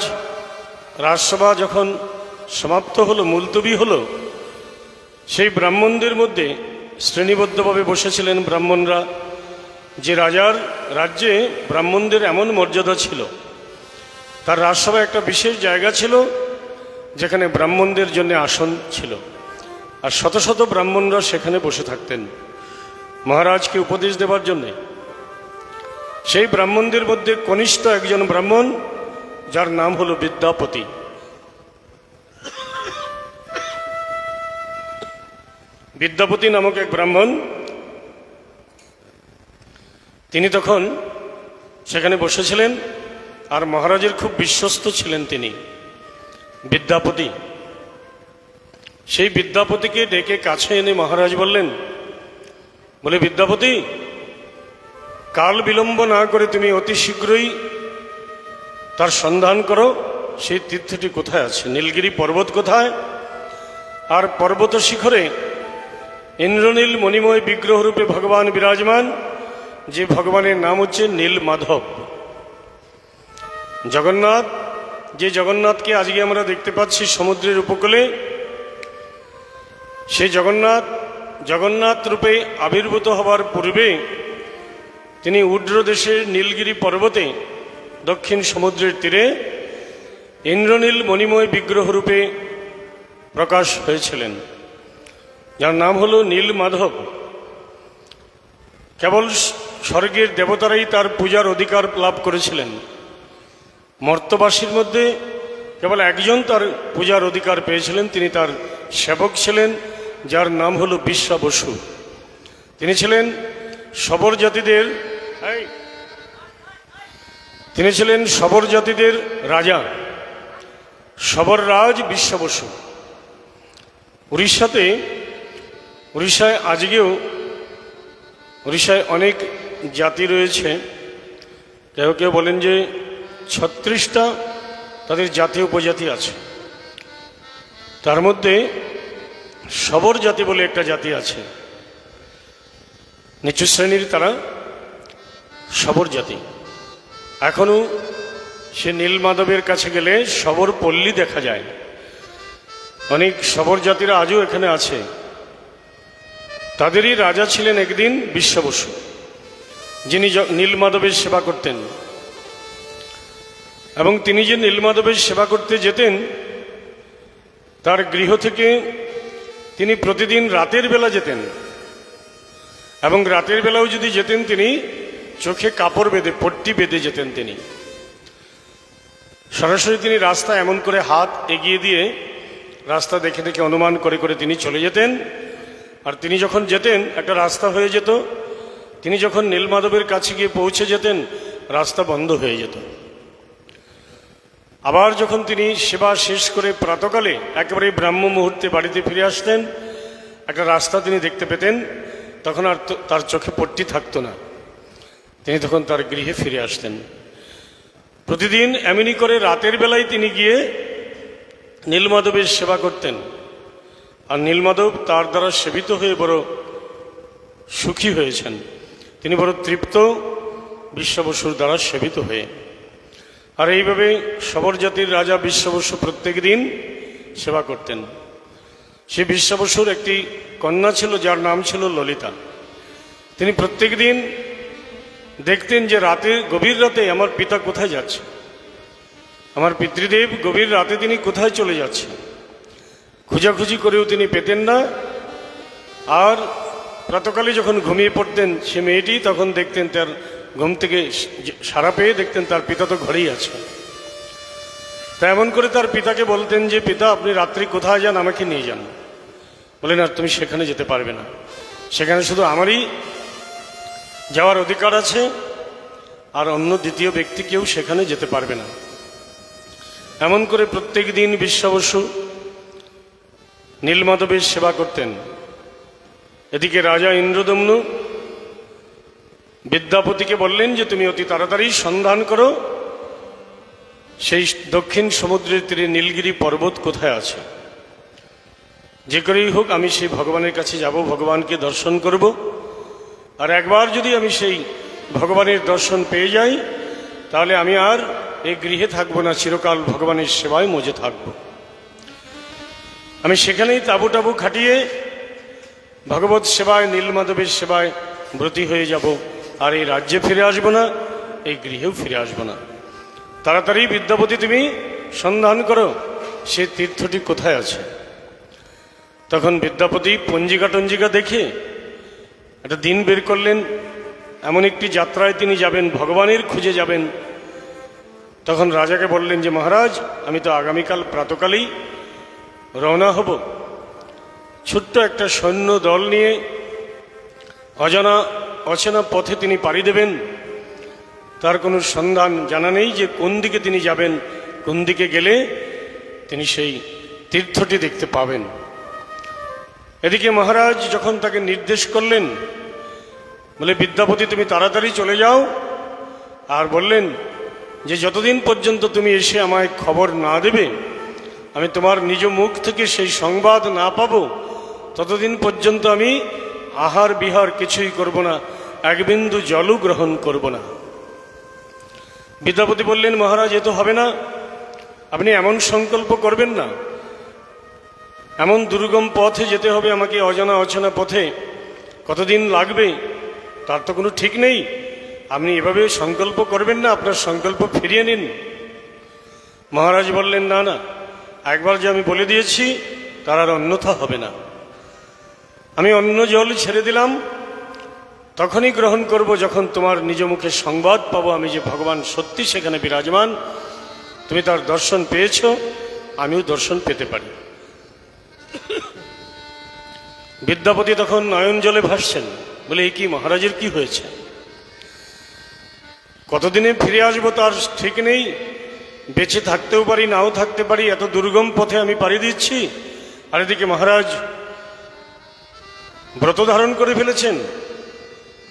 রাজসভা যখন সমাপ্ত হলো, মুলতবি হলো, সেই ব্রাহ্মণদের মধ্যে শ্রেণীবদ্ধভাবে বসেছিলেন ব্রাহ্মণরা। যে রাজার রাজ্যে ব্রাহ্মণদের এমন মর্যাদা ছিল, তার রাজসভায় একটা বিশেষ জায়গা ছিল যেখানে ব্রাহ্মণদের জন্য আসন ছিল, আর শত শত ব্রাহ্মণরা সেখানে বসে থাকতেন মহারাজকে উপদেশ দেবার জন্যে। সেই ব্রাহ্মণদের মধ্যে কনিষ্ঠ একজন ব্রাহ্মণ, যার নাম হলো বিদ্যাপতি। বিদ্যাপতি নামক এক ব্রাহ্মণ, তিনি তখন সেখানে বসেছিলেন, আর মহারাজের খুব বিশ্বস্ত ছিলেন তিনি, বিদ্যাপতি। সেই বিদ্যাপতিকে ডেকে কাছে এনে মহারাজ বললেন, বলে বিদ্যাপতি, কাল বিলম্ব না করে তুমি অতি শীঘ্রই তার সন্ধান করো, সেই তীর্থটি কোথায় আছে, নীলগিরি পর্বত কোথায়, আর পর্বত শিখরে ইন্দ্রনীল মণিময় বিগ্রহ রূপে ভগবান বিরাজমান, যে ভগবানের নাম হচ্ছে নীল মাধব। জগন্নাথ, যে জগন্নাথকে আজকে আমরা দেখতে পাচ্ছি সমুদ্রের উপকূলে, সেই জগন্নাথ রূপে আবির্ভূত হবার পূর্বে তিনি উড্র দেশের নীলগিরি পর্বতে দক্ষিণ সমুদ্রের তীরে ইন্দ্রনীল মণিময় বিগ্রহরূপে প্রকাশ হয়েছিলেন, যার নাম হল নীলমাধব। কেবল স্বর্গের দেবতারাই তার পূজার অধিকার লাভ করেছিলেন। মর্তবাসীর মধ্যে কেবল একজন তার পূজার অধিকার পেয়েছিলেন, তিনি তার সেবক ছিলেন, যার নাম হল বিশ্বা বসু। তিনি ছিলেন শবর জাতিদের রাজা, শবর রাজ বিশ্বা বসু। উড়িষ্যায় অনেক জাতি রয়েছে। কেউ কেউ বলেন যে 36টা তাদের জাতীয় উপজাতি আছে। তার মধ্যে শবর জাতি বলে একটা জাতি আছে, নিচু শ্রেণীর, তারা শবর জাতি। এখনো সে নীলমাধবের কাছে গেলে শবর পল্লী দেখা যায়। অনেক শবর জাতিরা আজও এখানে আছে। তাদেরই রাজা ছিলেন একদিন বিশ্বা বসু, যিনি নীলমাধবের সেবা করতেন। এবং তিনি যে নীলমাধবের সেবা করতে যেতেন, তার গৃহ থেকে তিনি প্রতিদিন রাতের বেলা যেতেন। এবং রাতের বেলাও যদি যেতেন, তিনি চোখে কাপড় বেঁধে, পট্টি বেঁধে যেতেন। তিনি সরাসরি তিনি রাস্তা এমন করে হাত এগিয়ে দিয়ে রাস্তা দেখে দেখে অনুমান করে করে তিনি চলে যেতেন। আর তিনি যখন যেতেন, একটা রাস্তা হয়ে যেত। তিনি যখন নীলমাধবের কাছে গিয়ে পৌঁছে যেতেন, রাস্তা বন্ধ হয়ে যেত। আবার যখন তিনি সেবা শেষ করে প্রাতকালে একেবারে ব্রাহ্ম মুহূর্তে বাড়িতে ফিরে আসতেন, একটা রাস্তা তিনি দেখতে পেতেন। তখন আর তার চোখে পট্টি থাকতো না, তিনি তখন তার গৃহে ফিরে আসতেন। প্রতিদিন এমনি করে রাতের বেলায় তিনি গিয়ে নীলমাধবের সেবা করতেন। আর নীলমাধব তার দ্বারা সেবিত হয়ে বড় সুখী হয়েছেন। তিনি বড় তৃপ্ত বিশ্বা বসুর দ্বারা সেবিত হয়ে। আর এইভাবে শবর জাতির রাজা বিশ্বা বসু প্রত্যেক দিন সেবা করতেন। সে বিশ্বা বসুর একটি কন্যা ছিল, যার নাম ছিল ললিতা। তিনি প্রত্যেক দিন দেখতেন যে গভীর রাতে আমার পিতা কোথায় যাচ্ছে, আমার পিতৃদেব গভীর রাতে তিনি কোথায় চলে যাচ্ছে। খোঁজাখুঁজি করেও তিনি পেতেন না। আর প্রাতকালে যখন ঘুমিয়ে পড়তেন সে মেয়েটি, তখন দেখতেন তার ঘুম থেকে সাড়া পেয়ে দেখতেন তার পিতা তো ঘরেই আছে। তা এমন করে তার পিতাকে বলতেন যে, পিতা আপনি রাত্রি কোথায় যান, আমাকে নিয়ে যান। বলেন, আর তুমি সেখানে যেতে পারবে না, সেখানে শুধু আমারই যাওয়ার অধিকার আছে, আর অন্য দ্বিতীয় ব্যক্তি কেউ সেখানে যেতে পারবে না। এমন করে প্রত্যেক দিন বিশ্বা বসু নীলমাধবের সেবা করতেন। এদিকে রাজা ইন্দ্রদম্নু বিদ্যাপতিকে বললেন যে, তুমি অতি তাড়াতাড়ি সন্ধান করো সেই দক্ষিণ সমুদ্রের তীরে নীলগিরি পর্বত কোথায় আছে। যে করেই হোক আমি সেই ভগবানের কাছে যাব, ভগবানকে দর্শন করব। আর একবার যদি আমি সেই ভগবানের দর্শন পেয়ে যাই, তাহলে আমি আর এই গৃহে থাকবো না, চিরকাল ভগবানের সেবায় মজে থাকব। আমি সেখানেই তাবু টাবু খাটিয়ে ভগবত সেবায়, নীলমাধবের সেবায় ব্রতী হয়ে যাব। আর এই রাজ্যে ফিরে আসব না, এই গৃহেও ফিরে আসব না। তাড়াতাড়ি বিদ্যাপতি তুমি সন্ধান করো সে তীর্থটি কোথায় আছে। তখন বিদ্যাপতি পঞ্জিকা টঞ্জিকা দেখে একটা দিন বের করলেন। এমন একটি যাত্রায় তিনি যাবেন, ভগবানের খুঁজে যাবেন। তখন রাজাকে বললেন যে, মহারাজ আমি তো আগামীকাল প্রাতকালেই রওনা হব। ছোট্ট একটা সৈন্য দল নিয়ে অচেনা পথে তিনি পাড়ি দেবেন। তার কোনো সন্ধান জানা নেই যে কোন দিকে তিনি যাবেন, কোন দিকে গেলে তিনি সেই তীর্থটি দেখতে পাবেন। এদিকে মহারাজ যখন তাকে নির্দেশ করলেন, বলে বিদ্যাপতি তুমি তাড়াতাড়ি চলে যাও। আর বললেন যে, যতদিন পর্যন্ত তুমি এসে আমায় খবর না দেবে, আমি তোমার নিজ মুখ থেকে সেই সংবাদ না পাবো, ততদিন পর্যন্ত আমি আহার বিহার কিছুই করব না, এক বিন্দু জলও গ্রহণ করব না। বিদ্যাপতি বললেন, মহারাজ এ তো হবে না, আপনি এমন সংকল্প করবেন না। এমন দুর্গম পথে যেতে হবে আমাকে, অজানা অচেনা পথে কতদিন লাগবে তার তো কোনো ঠিক নেই। আপনি এভাবে সংকল্প করবেন না, আপনার সংকল্প ফিরিয়ে নিন। মহারাজ বললেন, না না, একবার যে আমি বলে দিয়েছি তার আর অন্যথা হবে না। আমি অন্য জল ছেড়ে দিলাম, তখনই গ্রহণ করব যখন তোমার নিজ মুখে সংবাদ পাবো আমি যে ভগবান সত্যি সেখানে বিরাজমান, তুমি তার দর্শন পেয়েছ, আমিও দর্শন পেতে পারি। বিদ্যাপতি তখন নয়ন জলে ভাসছেন, বলে এই কি মহারাজের কি হয়েছে, কতদিনে ফিরে আসবো তার ঠিক নেই, বেঁচে থাকতেও পারি নাও থাকতে পারি, এত দুর্গম পথে আমি পাড়ি দিচ্ছি, আর এদিকে মহারাজ ব্রত ধারণ করে ফেলেছেন,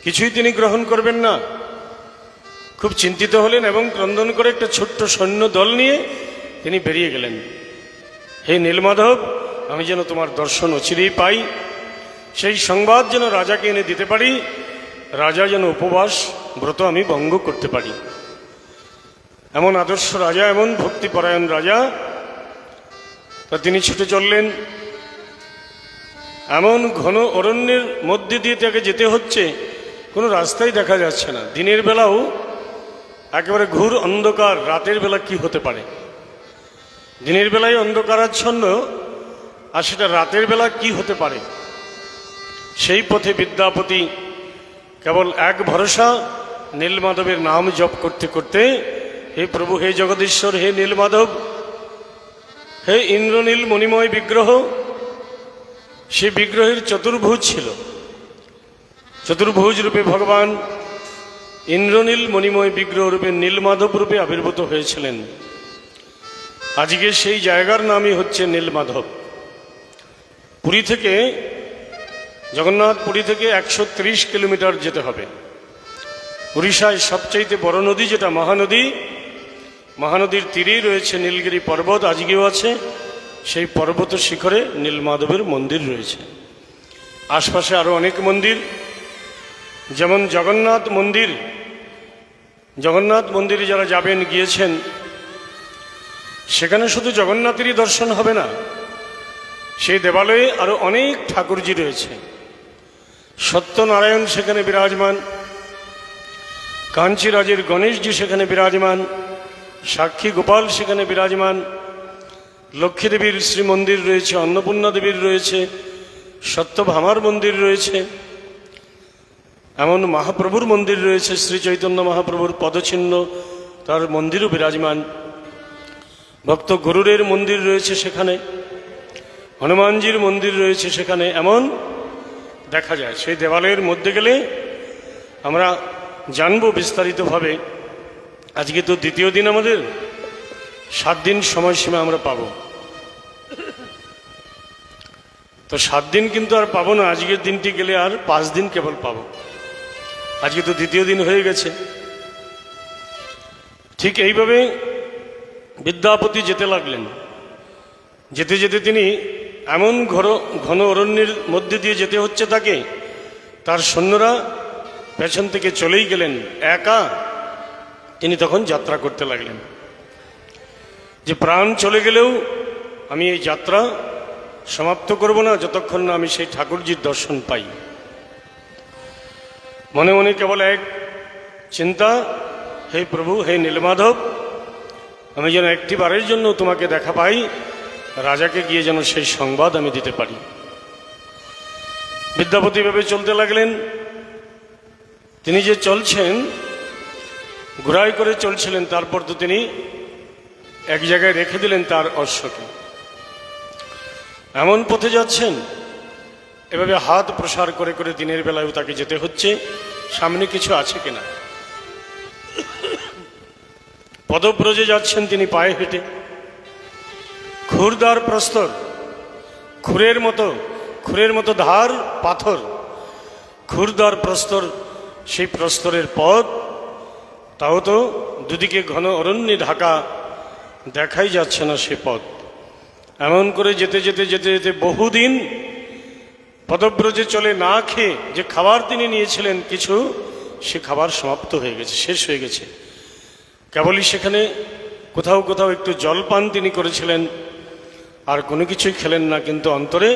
কিছুই তিনি গ্রহণ করবেন না। খুব চিন্তিত হলেন এবং ক্রন্দন করে একটা ছোট্ট সৈন্য দল নিয়ে তিনি বেরিয়ে গেলেন। হে নীলমাধব, আমি যেন তোমার দর্শন অচিরেই পাই, সেই সংবাদ যেন রাজাকে এনে দিতে পারি, রাজা যেন উপবাস ব্রত আমি ভঙ্গ করতে পারি। এমন আদর্শ রাজা, এমন ভক্তিপরায়ণ রাজা, তা তিনি ছুটে চললেন। এমন ঘন অরণ্যের মধ্যে দিয়ে তাকে যেতে হচ্ছে, কোনো রাস্তাই দেখা যাচ্ছে না। দিনের বেলাও একেবারে ঘোর অন্ধকার, রাতের বেলা কি হতে পারে, দিনের বেলায় অন্ধকারাচ্ছন্ন, আর সেটা রাতের বেলা কি হতে পারে। সেই পথে বিদ্যাপতি কেবল এক ভরসা, নীলমাধবের নাম জপ করতে করতে, হে প্রভু, হে জগদীশ্বর, হে নীলমাধব, হে ইন্দ্রনীল মণিময় বিগ্রহ। সে বিগ্রহের চতুর্ভুজ ছিল, চতুর্ভুজ রূপে ভগবান ইন্দ্রনীল মণিময় বিগ্রহ রূপে নীলমাধব রূপে আবির্ভূত হয়েছিলেন। আজকে সেই জায়গার নামই হচ্ছে নীলমাধব। পুরী থেকে, জগন্নাথ পুরী থেকে 130 কিলোমিটার যেতে হবে। উড়িষ্যায় সবচাইতে বড় নদী যেটা মহানদী, মহানদীর তীরেই রয়েছে নীলগিরি পর্বত, আজকেও আছে। সেই পর্বত শিখরে নীলমাধবের মন্দির রয়েছে। আশপাশে আরও অনেক মন্দির, যেমন জগন্নাথ মন্দির। জগন্নাথ মন্দিরে যারা যাবেন, গিয়েছেন, সেখানে শুধু জগন্নাথেরই দর্শন হবে না, সেই দেবালয়ে আরও অনেক ঠাকুরজি রয়েছে। সত্যনারায়ণ সেখানে বিরাজমান, কাঞ্চিরাজের গণেশজি সেখানে বিরাজমান, সাক্ষী গোপাল সেখানে বিরাজমান, লক্ষ্মীদেবীর শ্রী মন্দির রয়েছে, অন্নপূর্ণা দেবীর রয়েছে, সত্যভামার মন্দির রয়েছে, এমন মহাপ্রভুর মন্দির রয়েছে, শ্রী চৈতন্য মহাপ্রভুর পদচিহ্ন তার মন্দিরও বিরাজমান, ভক্ত গরুরের মন্দির রয়েছে সেখানে, হনুমানজির মন্দির রয়েছে সেখানে। এমন দেখা যায়। সেই দেবালয়ের মধ্যে গেলে আমরা জানব বিস্তারিতভাবে। আজকে তো দ্বিতীয় দিন, আমাদের 7 দিন সময়সীমা আমরা পাব। তো 7 দিন কিন্তু আর পাবো না, আজকের দিনটি গেলে আর 5 দিন কেবল পাবো। আজকে তো দ্বিতীয় দিন হয়ে গেছে। ঠিক এইভাবে বিদ্যাপতি যেতে লাগলেন। যেতে যেতে তিনি এমন ঘন অরণ্যের মধ্যে দিয়ে যেতে হচ্ছে তাকে, তার সৈন্যরা পেছন থেকে চলেই গেলেন, একা তিনি তখন যাত্রা করতে লাগলেন। যে প্রাণ চলে গেলেও আমি এই যাত্রা সমাপ্ত করব না যতক্ষণ না আমি সেই ঠাকুরজির দর্শন পাই। মনে মনে কেবল এক চিন্তা, হে প্রভু, হে নীলমাধব, আমি যেন একটি বারের জন্য তোমাকে দেখা পাই, রাজাকে গিয়ে যেন সেই সংবাদ আমি দিতে পারি। বিদ্যাপতি ভাবে চলতে লাগলেন। তিনি যে চলছেন, ঘোড়ায় করে চলছিলেন, তারপর তো তিনি এক জায়গায় রেখে দিলেন তার অশ্বকে। এমন পথে যাচ্ছেন, এভাবে হাত প্রসার করে করে দিনের বেলায়ও তাকে যেতে হচ্ছে, সামনে কিছু আছে কিনা। পদব্রজে যাচ্ছেন তিনি পায়ে হেঁটে। খুরদার প্রস্তর, খুরের মতো ধার পাথর, খুরদার প্রস্তর, সেই প্রস্তরের পথ, তাও তো দুদিকে ঘন অরণ্যে ঢাকা, দেখাই যাচ্ছে না সে পথ। এমন করে যেতে যেতে যেতে যেতে বহুদিন পদব্রজে চলে না খেয়ে যে খাবার তিনি নিয়েছিলেন কিছু, সে খাবার সমাপ্ত হয়ে গেছে, শেষ হয়ে গেছে। কেবলই সেখানে কোথাও কোথাও একটু জলপান তিনি করেছিলেন, আর কোনো কিছুই খেলেন না। কিন্তু অন্তরে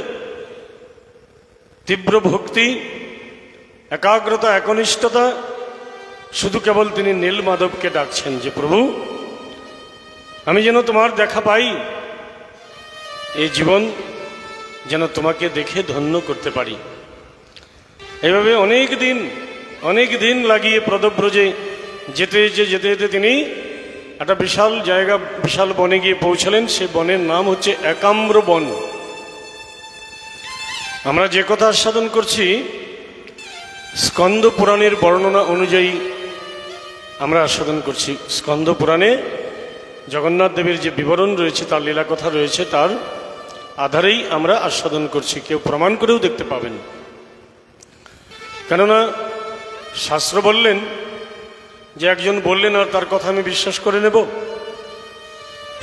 তীব্র ভক্তি, একাগ্রতা, একনিষ্ঠতা, শুধু কেবল তিনি নীলমাধবকে ডাকছেন যে প্রভু আমি যেন তোমার দেখা পাই, এই জীবন যেন তোমাকে দেখে ধন্য করতে পারি। এইভাবে অনেক দিন লাগিয়ে পদব্রজে যেতে যেতে তিনি একটা বিশাল জায়গা, বিশাল বনে গিয়ে পৌঁছলেন। সে বনের নাম হচ্ছে একাম্র বন। আমরা যে কথা আস্বাদন করছি স্কন্দ পুরাণের বর্ণনা অনুযায়ী আমরা আস্বাদন করছি। স্কন্দ পুরাণে জগন্নাথ দেবের যে বিবরণ রয়েছে, তার লীলা কথা রয়েছে, তার আধারেই আমরা আস্বাদন করছি। কেউ প্রমাণ করেও দেখতে পাবেন, কেননা শাস্ত্র বললেন যে একজন বললেন আর তার কথা আমি বিশ্বাস করে নেব।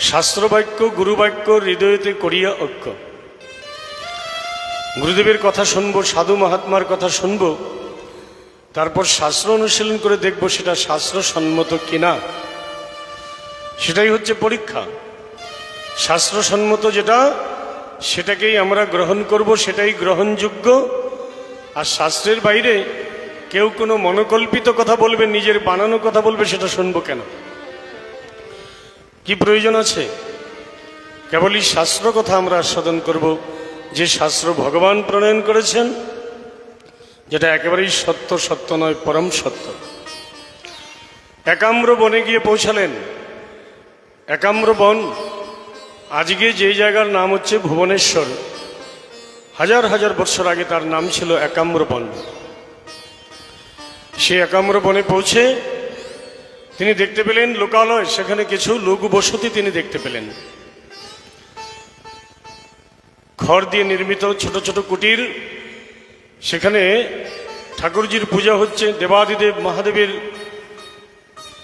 শাস্ত্র বাক্য গুরু বাক্য হৃদয়তে করিয়া ঐক্য। গুরুদেবের কথা শুনবো, সাধু মহাত্মার কথা শুনবো, তারপর শাস্ত্র অনুশীলন করে দেখব সেটা শাস্ত্রসম্মত কিনা। সেটাই হচ্ছে পরীক্ষা। শাস্ত্রসম্মত যেটা সেটাকেই আমরা গ্রহণ করব, সেটাই গ্রহণযোগ্য। আর শাস্ত্রের বাইরে কেউ কোনো মনোকল্পিত কথা বলবে, নিজের বানানো কথা বলবে, সেটা শুনবো কেন? কি প্রয়োজন আছে? কেবলই শাস্ত্র কথা আমরা আস্বাদন করব, যে শাস্ত্র ভগবান প্রণয়ন করেছেন, যেটা একেবারেই সত্য, সত্য নয়, পরম সত্য। একাম্র বনে গিয়ে পৌঁছালেন। একাম্র বন আজকে যে জায়গার নাম হচ্ছে ভুবনেশ্বর, হাজার হাজার বছর আগে তার নাম ছিল একাম্র বন। সেই একাম্র বনে পৌঁছে তিনি দেখতে পেলেন লোকালয়, সেখানে কিছু লোক বসতি তিনি দেখতে পেলেন। খড় দিয়ে নির্মিত ছোট ছোট কুটির, সেখানে ঠাকুরজির পূজা হচ্ছে, দেবাদিদেব মহাদেবের,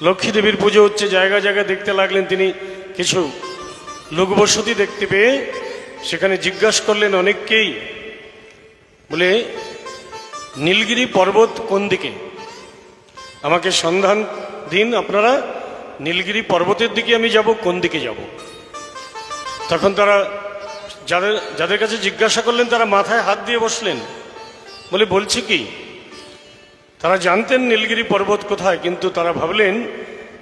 লক্ষ্মী দেবীর পুজো হচ্ছে। জায়গা জায়গায় দেখতে লাগলেন তিনি। কিছু লোকবসতি দেখতে পেয়ে সেখানে জিজ্ঞাসা করলেন অনেককেই, বলে নীলগিরি পর্বত কোন দিকে? আমাকে সন্ধান দিন আপনারা, নীলগিরি পর্বতের দিকে আমি যাব, কোন দিকে যাব? তখন তারা যাদের কাছে জিজ্ঞাসা করলেন তারা মাথায় হাত দিয়ে বসলেন, বলে বলছি কি? তারা জানতেন নীলগিরি পর্বত কোথায়, কিন্তু তারা ভাবলেন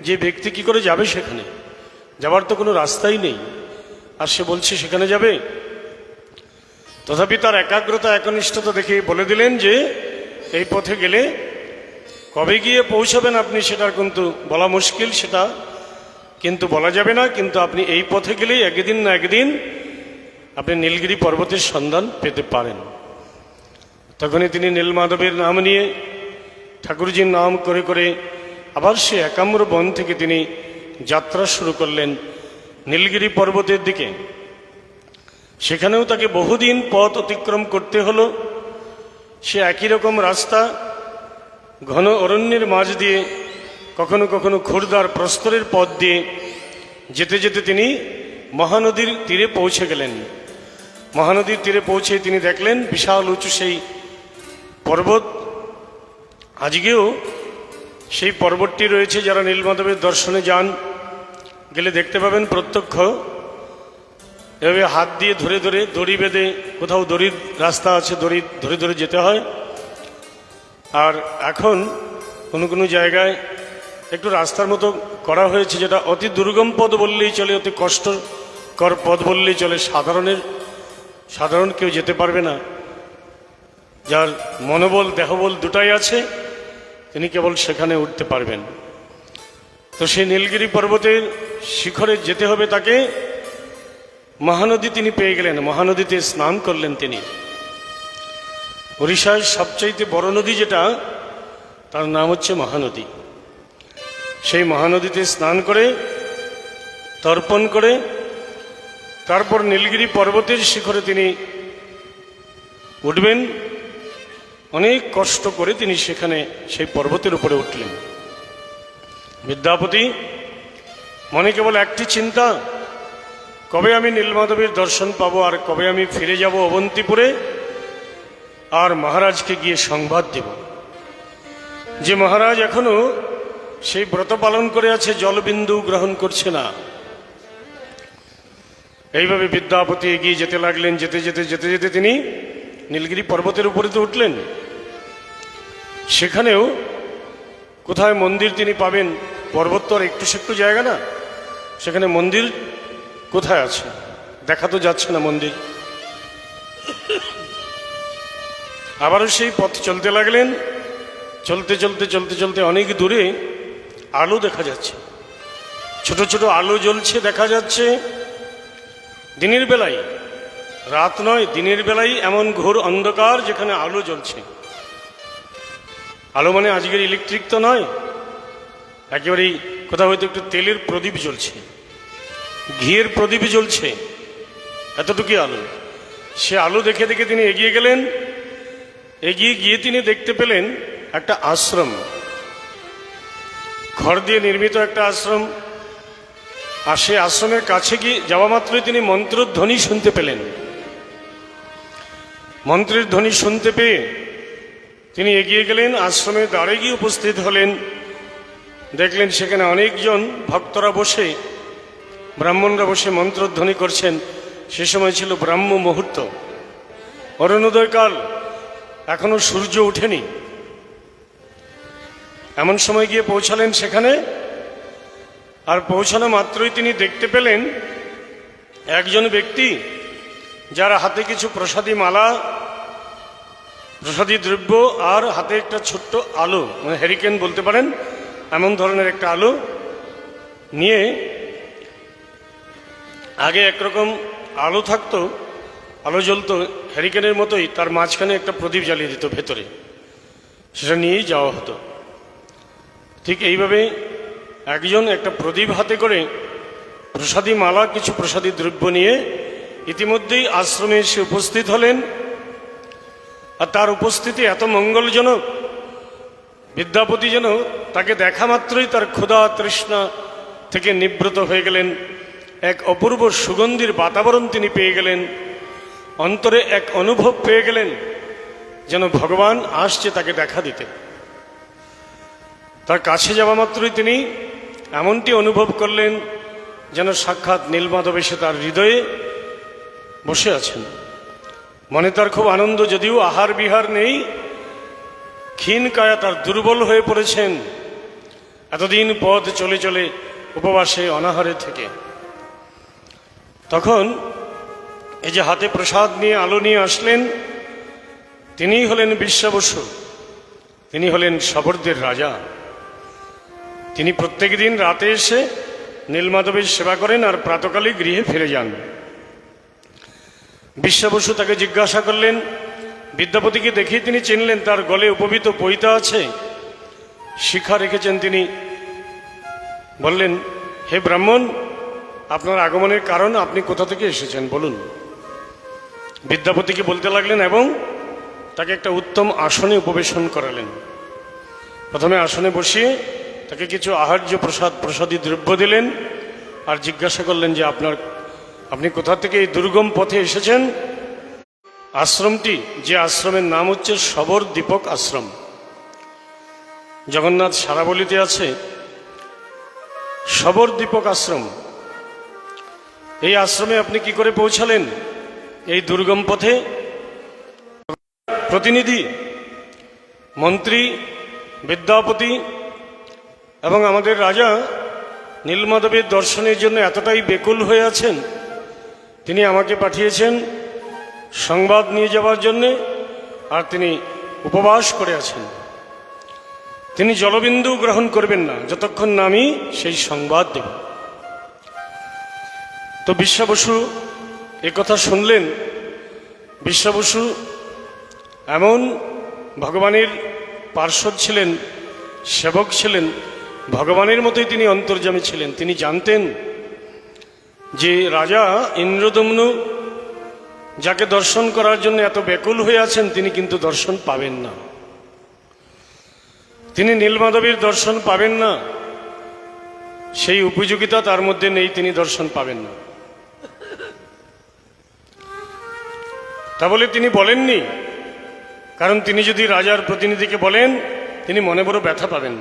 যে ব্যক্তি কি করে যাবে সেখানে, যাবার তো কোনো রাস্তাই নেই, আর সে বলছে সেখানে যাবে। তথাপি তার একাগ্রতা একনিষ্ঠতা দেখে বলে দিলেন যে এই পথে গেলে কবে গিয়ে পৌঁছাবেন আপনি সেটার কিন্তু বলা মুশকিল, সেটা কিন্তু বলা যাবে না, কিন্তু আপনি এই পথে গেলেই একদিন না একদিন আপনি নীলগিরি পর্বতের সন্ধান পেতে পারেন। তখনই তিনি নীলমাধবের নাম নিয়ে ঠাকুরজির নাম করে করে আবার সে একাম্র বন থেকে তিনি যাত্রা শুরু করলেন নীলগিরি পর্বতের দিকে। সেখানেও তাকে বহুদিন পথ অতিক্রম করতে হলো। সে একই রকম রাস্তা, ঘন অরণ্যের মাঝ দিয়ে, কখনো কখনো খুরদার প্রস্তরের পথ দিয়ে যেতে যেতে তিনি মহানদীর তীরে পৌঁছে গেলেন। মহানদীর তীরে পৌঁছে তিনি দেখলেন বিশাল উঁচু সেই পর্বত। আজকেও সেই পর্বতটি রয়েছে। যারা নীলমাধবের দর্শনে যান, গেলে দেখতে পাবেন প্রত্যক্ষ এভাবে হাত দিয়ে ধরে ধরে দড়ি বেঁধে, কোথাও দড়ির রাস্তা আছে, দড়ি ধরে ধরে যেতে হয়। আর এখন কোনো কোনো জায়গায় একটু রাস্তার মতো করা হয়েছে, যেটা অতি দুর্গম পথ বললেই চলে, অতি কষ্টকর পথ বললেই চলে। সাধারণ কেউ যেতে পারবে না। যার মনোবল দেহবল দুটাই আছে, তিনি কেবল সেখানে উঠতে পারবেন। তো সেই নীলগিরি পর্বতের শিখরে যেতে হবে তাকে। মহানদী তিনি পেয়ে গেলেন, মহানদীতে স্নান করলেন তিনি। ওড়িশার সবচাইতে বড় নদী যেটা, তার নাম হচ্ছে মহানদী। সেই মহানদীতে স্নান করে, তর্পণ করে, তারপর নীলগিরি পর্বতের শিখরে তিনি উঠবেন। অনেক কষ্ট করে তিনি সেখানে সেই পর্বতের উপরে উঠলেন। বিদ্যাপতি মনে কেবল একটি চিন্তা, কবে আমি নীলমাধবের দর্শন পাবো, আর কবে আমি ফিরে যাব অবন্তিপুরে, আর মহারাজকে গিয়ে সংবাদ দেব যে মহারাজ এখনো সেই ব্রত পালন করে আছে, জলবিন্দু গ্রহণ করছে না। এইভাবে বিদ্যাপতি এগিয়ে যেতে লাগলেন। যেতে যেতে যেতে যেতে তিনি নীলগিরি পর্বতের উপরে তো উঠলেন। সেখানেও কোথায় মন্দির তিনি পাবেন? পর্বত তো আর একটু সেকটু জায়গা না, সেখানে মন্দির কোথায় আছে? দেখা তো যাচ্ছে না মন্দির। আবারও সেই পথ চলতে লাগলেন। চলতে চলতে চলতে চলতে অনেক দূরে আলো দেখা যাচ্ছে, ছোট ছোট আলো জ্বলছে দেখা যাচ্ছে। দিনের বেলায়, রাত নয়, দিনের বেলায় এমন ঘোর অন্ধকার যেখানে আলো জ্বলছে। আলো মানে আজকের ইলেকট্রিক তো নয়, একেবারেই কোথাও হয়তো একটু তেলের প্রদীপ জ্বলছে, ঘিয়ের প্রদীপ জ্বলছে, এতটুকুই আলো। সে আলো দেখে দেখে তিনি এগিয়ে গেলেন। এগিয়ে গিয়ে তিনি দেখতে পেলেন একটা আশ্রম, খড় দিয়ে নির্মিত একটা আশ্রম। আর সে আশ্রমের কাছে গিয়ে যাওয়া মাত্রই তিনি মন্ত্রধ্বনি শুনতে পেলেন। মন্ত্রের ধ্বনি শুনতে পেয়ে তিনি এগিয়ে গেলেন, আশ্রমের দ্বারে গিয়ে উপস্থিত হলেন। দেখলেন সেখানে অনেকজন ভক্তরা বসে, ব্রাহ্মণরা বসে মন্ত্রধ্বনি করছেন। সে সময় ছিল ব্রাহ্ম মুহূর্ত, অরুণোদয়কাল, এখনো সূর্য ওঠেনি। এমন সময় গিয়ে পৌঁছালেন সেখানে। আর পৌঁছানো মাত্রই তিনি দেখতে পেলেন একজন ব্যক্তি, যার হাতে কিছু প্রসাদী মালা, প্রসাদী দ্রব্য, আর হাতে একটা ছোট্ট আলো, মানে হ্যারিকেন বলতে পারেন, এমন ধরনের একটা আলো নিয়ে। আগে একরকম আলো থাকতো, আলো জ্বলতো হ্যারিকেনের মতোই, তার মাঝখানে একটা প্রদীপ জ্বালিয়ে দিত ভেতরে, সেটা নিয়েই যাওয়া হতো। ঠিক এইভাবে একজন একটা প্রদীপ হাতে করে প্রসাদী মালা, কিছু প্রসাদী দ্রব্য নিয়ে ইতিমধ্যেই আশ্রমে এসে উপস্থিত হলেন। আর তার উপস্থিতি এত মঙ্গলজনক, বিদ্যাপতি যেন তাকে দেখা মাত্রই তার ক্ষুধা তৃষ্ণা থেকে নিবৃত হয়ে গেলেন। এক অপূর্ব সুগন্ধির বাতাবরণ তিনি পেয়ে গেলেন, অন্তরে এক অনুভব পেয়ে গেলেন যেন ভগবান আসছে তাকে দেখা দিতে। তার কাছে যাওয়া মাত্রই তিনি এমনটি অনুভব করলেন যেন সাক্ষাৎ নীলমাধব এসে তার হৃদয়ে বসে আছেন। মনে তার খুব আনন্দ, যদিও আহার বিহার নেই, ক্ষীণ কায়া তার দুর্বল হয়ে পড়েছেন এতদিন পথ চলে চলে উপবাসে অনাহারে থেকে। তখন এই যে হাতে প্রসাদ নিয়ে আলো নিয়ে আসলেন, তিনিই হলেন বিশ্বাবসু, তিনি হলেন শবরদের রাজা। তিনি প্রত্যেক দিন রাতে এসে নীলমাধবের সেবা করেন আর প্রাতকালে গৃহে ফিরে যান। বিশ্বাবসু তাকে জিজ্ঞাসা করলেন, বিদ্যাপতিকে দেখেই তিনি চিনলেন, তার গলে উপবিত পৈতা আছে, শিখা রেখেছেন তিনি। বললেন, হে ব্রাহ্মণ, আপনার আগমনের কারণ, আপনি কোথা থেকে এসেছেন বলুন। বিদ্যাপতিকে বলতে লাগলেন এবং তাকে একটা উত্তম আসনে উপবেশন করালেন। প্রথমে আসনে বসিয়ে তাকে কিছু আহার্য প্রসাদী দ্রব্য দিলেন আর জিজ্ঞাসা করলেন যে আপনি কোথা থেকে এই দুর্গম পথে এসেছেন। আশ্রমটি, যে আশ্রমের নাম হচ্ছে শবর দীপক আশ্রম, জগন্নাথ সারাবলিতে আছে শবর দীপক আশ্রম। এই আশ্রমে আপনি কি করে পৌঁছালেন এই দুর্গম পথে? প্রতিনিধি, মন্ত্রী, বিদ্যাপতি এবং আমাদের রাজা নীলমাধবের দর্শনের জন্য এতটাই বেকুল হয়ে আছেন, তিনি আমাকে পাঠিয়েছেন সংবাদ নিয়ে যাওয়ার জন্যে। আর তিনি উপবাস করে আছেন, তিনি জলবিন্দু গ্রহণ করবেন না যতক্ষণ না আমি সেই সংবাদ দেব। তো বিশ্বাবসু কথা শুনলেন। বিশ্বাবসু এমন ভগবানের পার্শ্বদ ছিলেন, সেবক ছিলেন, ভগবানের মতোই তিনি অন্তর্যামী ছিলেন। তিনি জানতেন যে রাজা ইন্দ্রদম্নু যাকে দর্শন করার জন্য এত ব্যাকুল হয়ে আছেন, তিনি কিন্তু দর্শন পাবেন না, তিনি নীলমাধবের দর্শন পাবেন না, সেই উপযোগিতা তার মধ্যে নেই, তিনি দর্শন পাবেন না। তা বলে তিনি বলেননি, কারণ তিনি যদি রাজার প্রতিনিধিকে বলেন, তিনি মনে বড় ব্যথা পাবেন।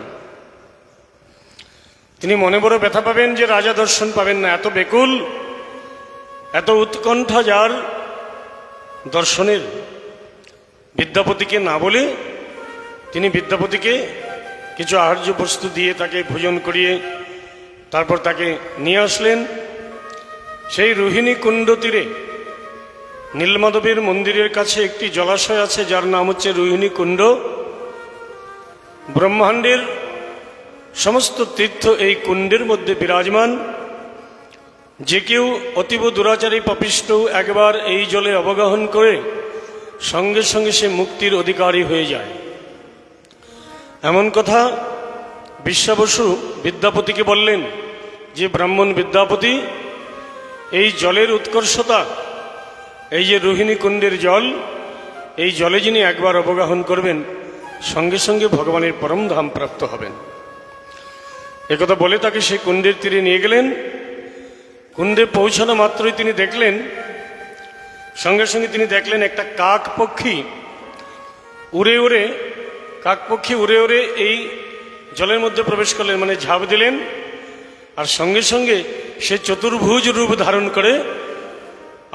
তিনি মনে বড় ব্যথা পাবেন যে রাজা দর্শন পাবেন না। এত বেকুল, এত উৎকণ্ঠা যার দর্শনের। বিদ্যাপতিকে না বলে তিনি বিদ্যাপতিকে কিছু আহার্য বস্তু দিয়ে তাকে ভোজন করিয়ে তারপর তাকে নিয়ে আসলেন সেই রোহিণী কুণ্ড তীরে। নীলমাধবের মন্দিরের কাছে একটি জলাশয় আছে যার নাম হচ্ছে রোহিণী কুণ্ড। ব্রহ্মাণ্ডের সমস্ত তীর্থ এই কুণ্ডের মধ্যে বিরাজমান। যে কেউ অতীব দুরাচারী পাপিষ্ঠ একবার এই জলে অবগাহন করে সঙ্গে সঙ্গে সে মুক্তির অধিকারী হয়ে যায়। এমন কথা বিশ্বাবসু বিদ্যাপতিকে বললেন যে ব্রাহ্মণ বিদ্যাপতি, এই জলের উৎকর্ষতা, এই যে রোহিণী কুণ্ডের জল, এই জলে যিনি একবার অবগাহন করবেন সঙ্গে সঙ্গে ভগবানের পরম ধাম প্রাপ্ত হবেন। একথা বলে তাকে সেই কুণ্ডের তীরে নিয়ে গেলেন। কুণ্ডে পৌঁছানো মাত্রই তিনি দেখলেন, সঙ্গে সঙ্গে তিনি দেখলেন একটা কাক পক্ষী উড়ে উড়ে, কাক পক্ষী উড়ে উড়ে এই জলের মধ্যে প্রবেশ করলেন, মানে ঝাঁপ দিলেন। আর সঙ্গে সঙ্গে সে চতুর্ভুজ রূপ ধারণ করে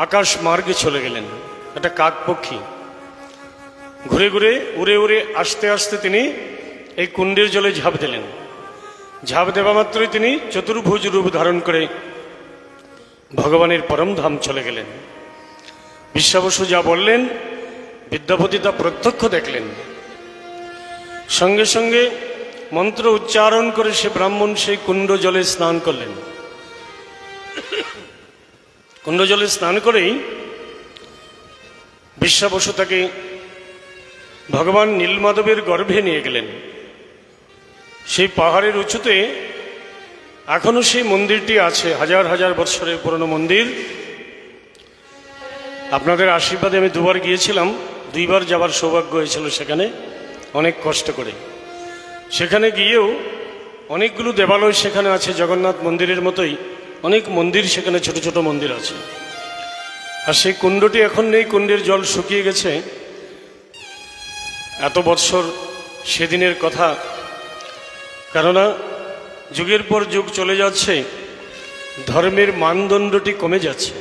আকাশ মার্গে চলে গেলেন। একটা কাক পক্ষী ঘুরে ঘুরে উড়ে উড়ে আস্তে আস্তে তিনি এই কুণ্ডের জলে ঝাঁপ দিলেন। ঝাঁপ দেওয়া মাত্রই তিনি চতুর্ভুজ রূপ ধারণ করে ভগবানের পরম ধাম চলে গেলেন। বিশ্বাবসু যা বললেন বিদ্যাপতি তা প্রত্যক্ষ দেখলেন। সঙ্গে সঙ্গে মন্ত্র উচ্চারণ করে সে ব্রাহ্মণ সেই কুণ্ড জলে স্নান করলেন। কুণ্ড জলে স্নান করেই বিশ্বাবসু তাকে ভগবান নীলমাধবের গর্ভে নিয়ে গেলেন। সেই পাহাড়ের উঁচুতে এখনো সেই মন্দিরটি আছে, হাজার হাজার বৎসরের পুরনো মন্দির। আপনাদের আশীর্বাদে আমি দুবার গিয়েছিলাম, দুইবার যাবার সৌভাগ্য হয়েছিল সেখানে, অনেক কষ্ট করে। সেখানে গিয়েও অনেকগুলো দেবালয় সেখানে আছে, জগন্নাথ মন্দিরের মতোই অনেক মন্দির সেখানে, ছোট ছোট মন্দির আছে। আর সেই কুণ্ডটি এখন নেই, কুণ্ডের জল শুকিয়ে গেছে। এত বৎসর সেদিনের কথা, কেননা যুগের পর যুগ চলে যাচ্ছে, ধর্মের মানদণ্ডটি কমে যাচ্ছে।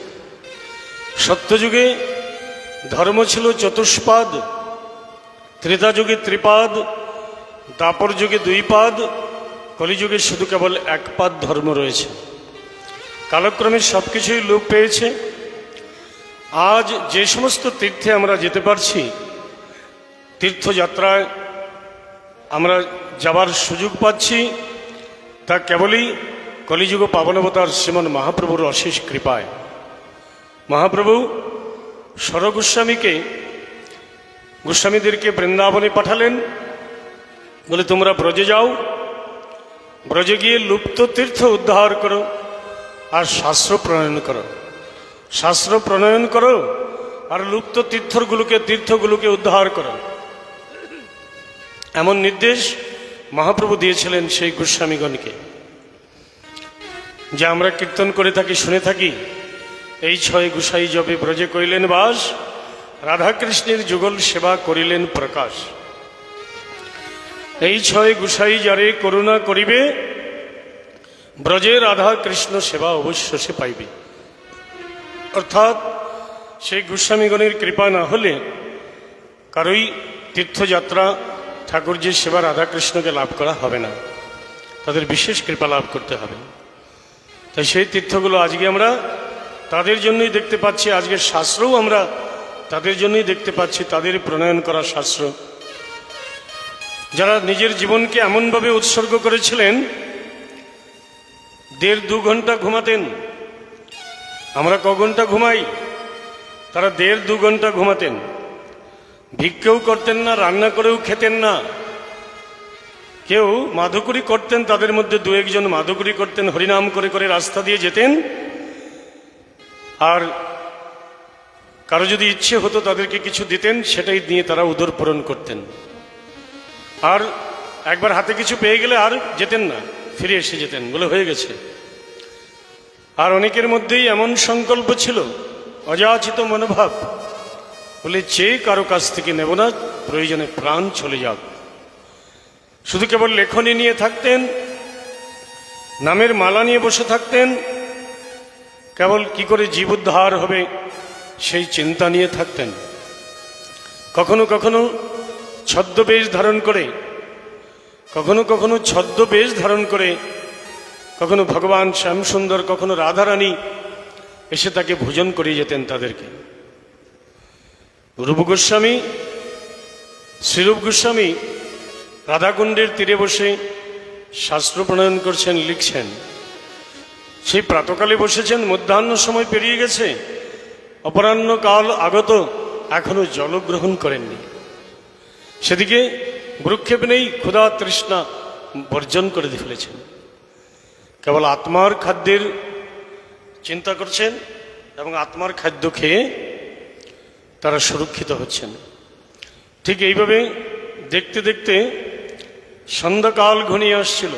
সত্যযুগে ধর্ম ছিল চতুষ্পাদ, ত্রেতা যুগে ত্রিপাদ, দাপর যুগে দুই পাদ, কলিযুগে শুধু কেবল এক পাদ ধর্ম রয়েছে। কালক্রমে সব কিছুই লোপ পেয়েছে। আজ যে সমস্ত তীর্থে আমরা যেতে পারছি, তীর্থযাত্রায় আমরা যাবার সুযোগ পাচ্ছি, তা কেবলই কলিযুগ পাবনাবতার শ্রীমন মহাপ্রভুর অশেষ কৃপায়। মহাপ্রভু গোস্বামীদেরকে বৃন্দাবনে পাঠালেন, বলে তোমরা ব্রজে যাও, ব্রজে গিয়ে লুপ্ত তীর্থ উদ্ধার করো আর শাস্ত্র প্রণয়ন করো। শাস্ত্র প্রণয়ন করো আর লুপ্ত তীর্থগুলোকে উদ্ধার করো। এমন নির্দেশ মহাপ্রভু দিয়েছিলেন সেই গোস্বামীগণকে, যা আমরা কীর্তন করে থাকি, শুনে থাকি। এই ছয় গোসাই জবে ব্রজে করিলেন বাস, রাধাকৃষ্ণের যুগল সেবা করিলেন প্রকাশ। এই ছয় গোসাই যারে করুণা করিবে, ব্রজে রাধা কৃষ্ণ সেবা অবশ্য সে পাইবে। অর্থাৎ সেই গোস্বামীগণের কৃপা না হলে কারোই তীর্থযাত্রা, ঠাকুরজির সেবা, রাধাকৃষ্ণকে লাভ করা হবে না। তাদের বিশেষ কৃপা লাভ করতে হবে। তাই সেই তীর্থগুলো আজকে আমরা তাদের জন্যই দেখতে পাচ্ছি। আজকের শাস্ত্রও আমরা তাদের জন্যই দেখতে পাচ্ছি, তাদের প্রণয়ন করা শাস্ত্র, যারা নিজের জীবনকে এমনভাবে উৎসর্গ করেছিলেন, 1.5-2 ঘন্টা ঘুমাতেন। আমরা ক ঘন্টা ঘুমাই? তারা 1.5-2 ঘন্টা ঘুমাতেন। ভিক্ষেও করতেন না, রান্না করেও খেতেন না। কেউ মাধুকরী করতেন, তাদের মধ্যে 2-1 জন মাধুকরী করতেন, হরিনাম করে করে রাস্তা দিয়ে যেতেন। আর কারো যদি ইচ্ছে হতো তাদেরকে কিছু দিতেন, সেটাই নিয়ে তারা উদর পূরণ করতেন। আর একবার হাতে কিছু পেয়ে গেলে আর যেতেন না, ফিরে এসে যেতেন, বলে হয়ে গেছে। আর অনেকের মধ্যেই এমন সংকল্প ছিল, অযাচিত মনোভাব, বলে চেয়ে কারো কাছ থেকে নেব না, প্রয়োজনে প্রাণ চলে যাক। শুধু কেবল লেখনী নিয়ে থাকতেন, নামের মালা নিয়ে বসে থাকতেন, কেবল কি করে জীব উদ্ধার হবে সেই চিন্তা নিয়ে থাকতেন। কখনো কখনো ছদ্মবেশ ধারণ করে কখনো কখনো ছদ্মবেশ ধারণ করে, কখনো ভগবান শ্যামসুন্দর, কখনো রাধারানী এসে তাকে ভোজন করিয়ে যেতেন তাদেরকে। রূপ গোস্বামী, শ্রীরূপ গোস্বামী রাধাকুণ্ডের তীরে বসে শাস্ত্র প্রণয়ন করছেন, লিখছেন। সেই প্রাতকালে বসেছেন, মধ্যাহ্ন সময় পেরিয়ে গেছে, অপরাহ্ন কাল আগত, এখনো জল গ্রহণ করেননি। সেদিকে ভ্রুক্ষেপ নেই, ক্ষুধা তৃষ্ণা বর্জন করে ফেলেছেন। কেবল আত্মার খাদ্যের চিন্তা করছেন এবং আত্মার খাদ্য খেয়ে তারা সুরক্ষিত হচ্ছেন। ঠিক এইভাবে দেখতে দেখতে সন্ধ্যাকাল ঘনিয়ে আসছিল।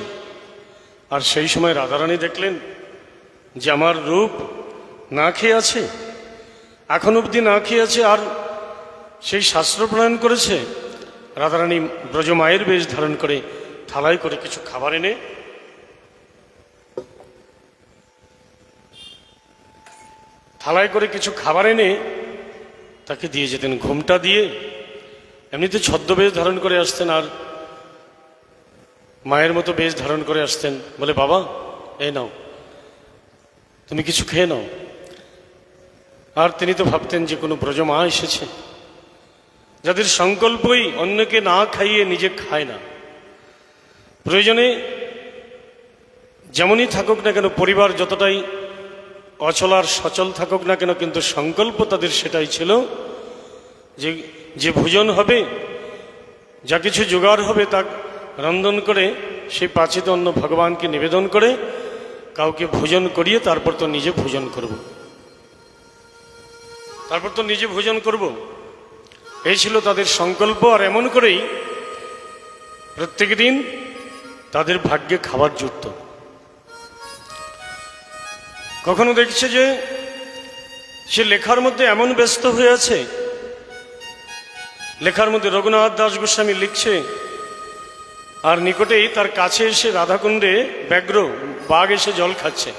আর সেই সময় রাধারানী দেখলেন যে আমার রূপ না খেয়ে আছে, এখন অবধি না খেয়ে আছে, আর সেই শাস্ত্র প্রণয়ন করেছে। রাধারানী ব্রজমায়ের বেশ ধারণ করে থালায় করে কিছু খাবার এনে তাকে দিয়ে যেতেন। ঘোমটা দিয়ে এমনিতে ছদ্মবেশ ধারণ করে আসতেন, আর মায়ের মতো বেশ ধারণ করে আসতেন। বলে, বাবা এই নাও, তুমি কিছু খেয়ে নাও। আর তিনি তো ভাবতেন যে কোনো ব্রজমা এসেছে, যাদের সংকল্পই অন্যকে না খাইয়ে নিজে খায় না। প্রয়োজনে যেমনই থাকুক না কেন, পরিবার যতটাই অচল আর সচল থাকুক না কেন, কিন্তু সংকল্প তাদের সেটাই ছিল যে যে ভোজন হবে, যা কিছু জোগাড় হবে তা রন্ধন করে সেই পাচিত অন্ন ভগবানকে নিবেদন করে কাউকে ভোজন করিয়ে তারপর তো নিজে ভোজন করব। এই ছিল তাদের সংকল্প। আর এমন করেই প্রত্যেক দিন তাদের ভাগ্যে খাবার জুটত। কখনো দেখছে যে সে লেখার মধ্যে এমন ব্যস্ত হয়ে আছে, লেখার মধ্যে রঘুনাথ দাস গোস্বামী লিখছে, আর নিকটেই তার কাছে এসে রাধাকুণ্ডে ব্যাঘ্র বাঘ এসে জল খাচ্ছে।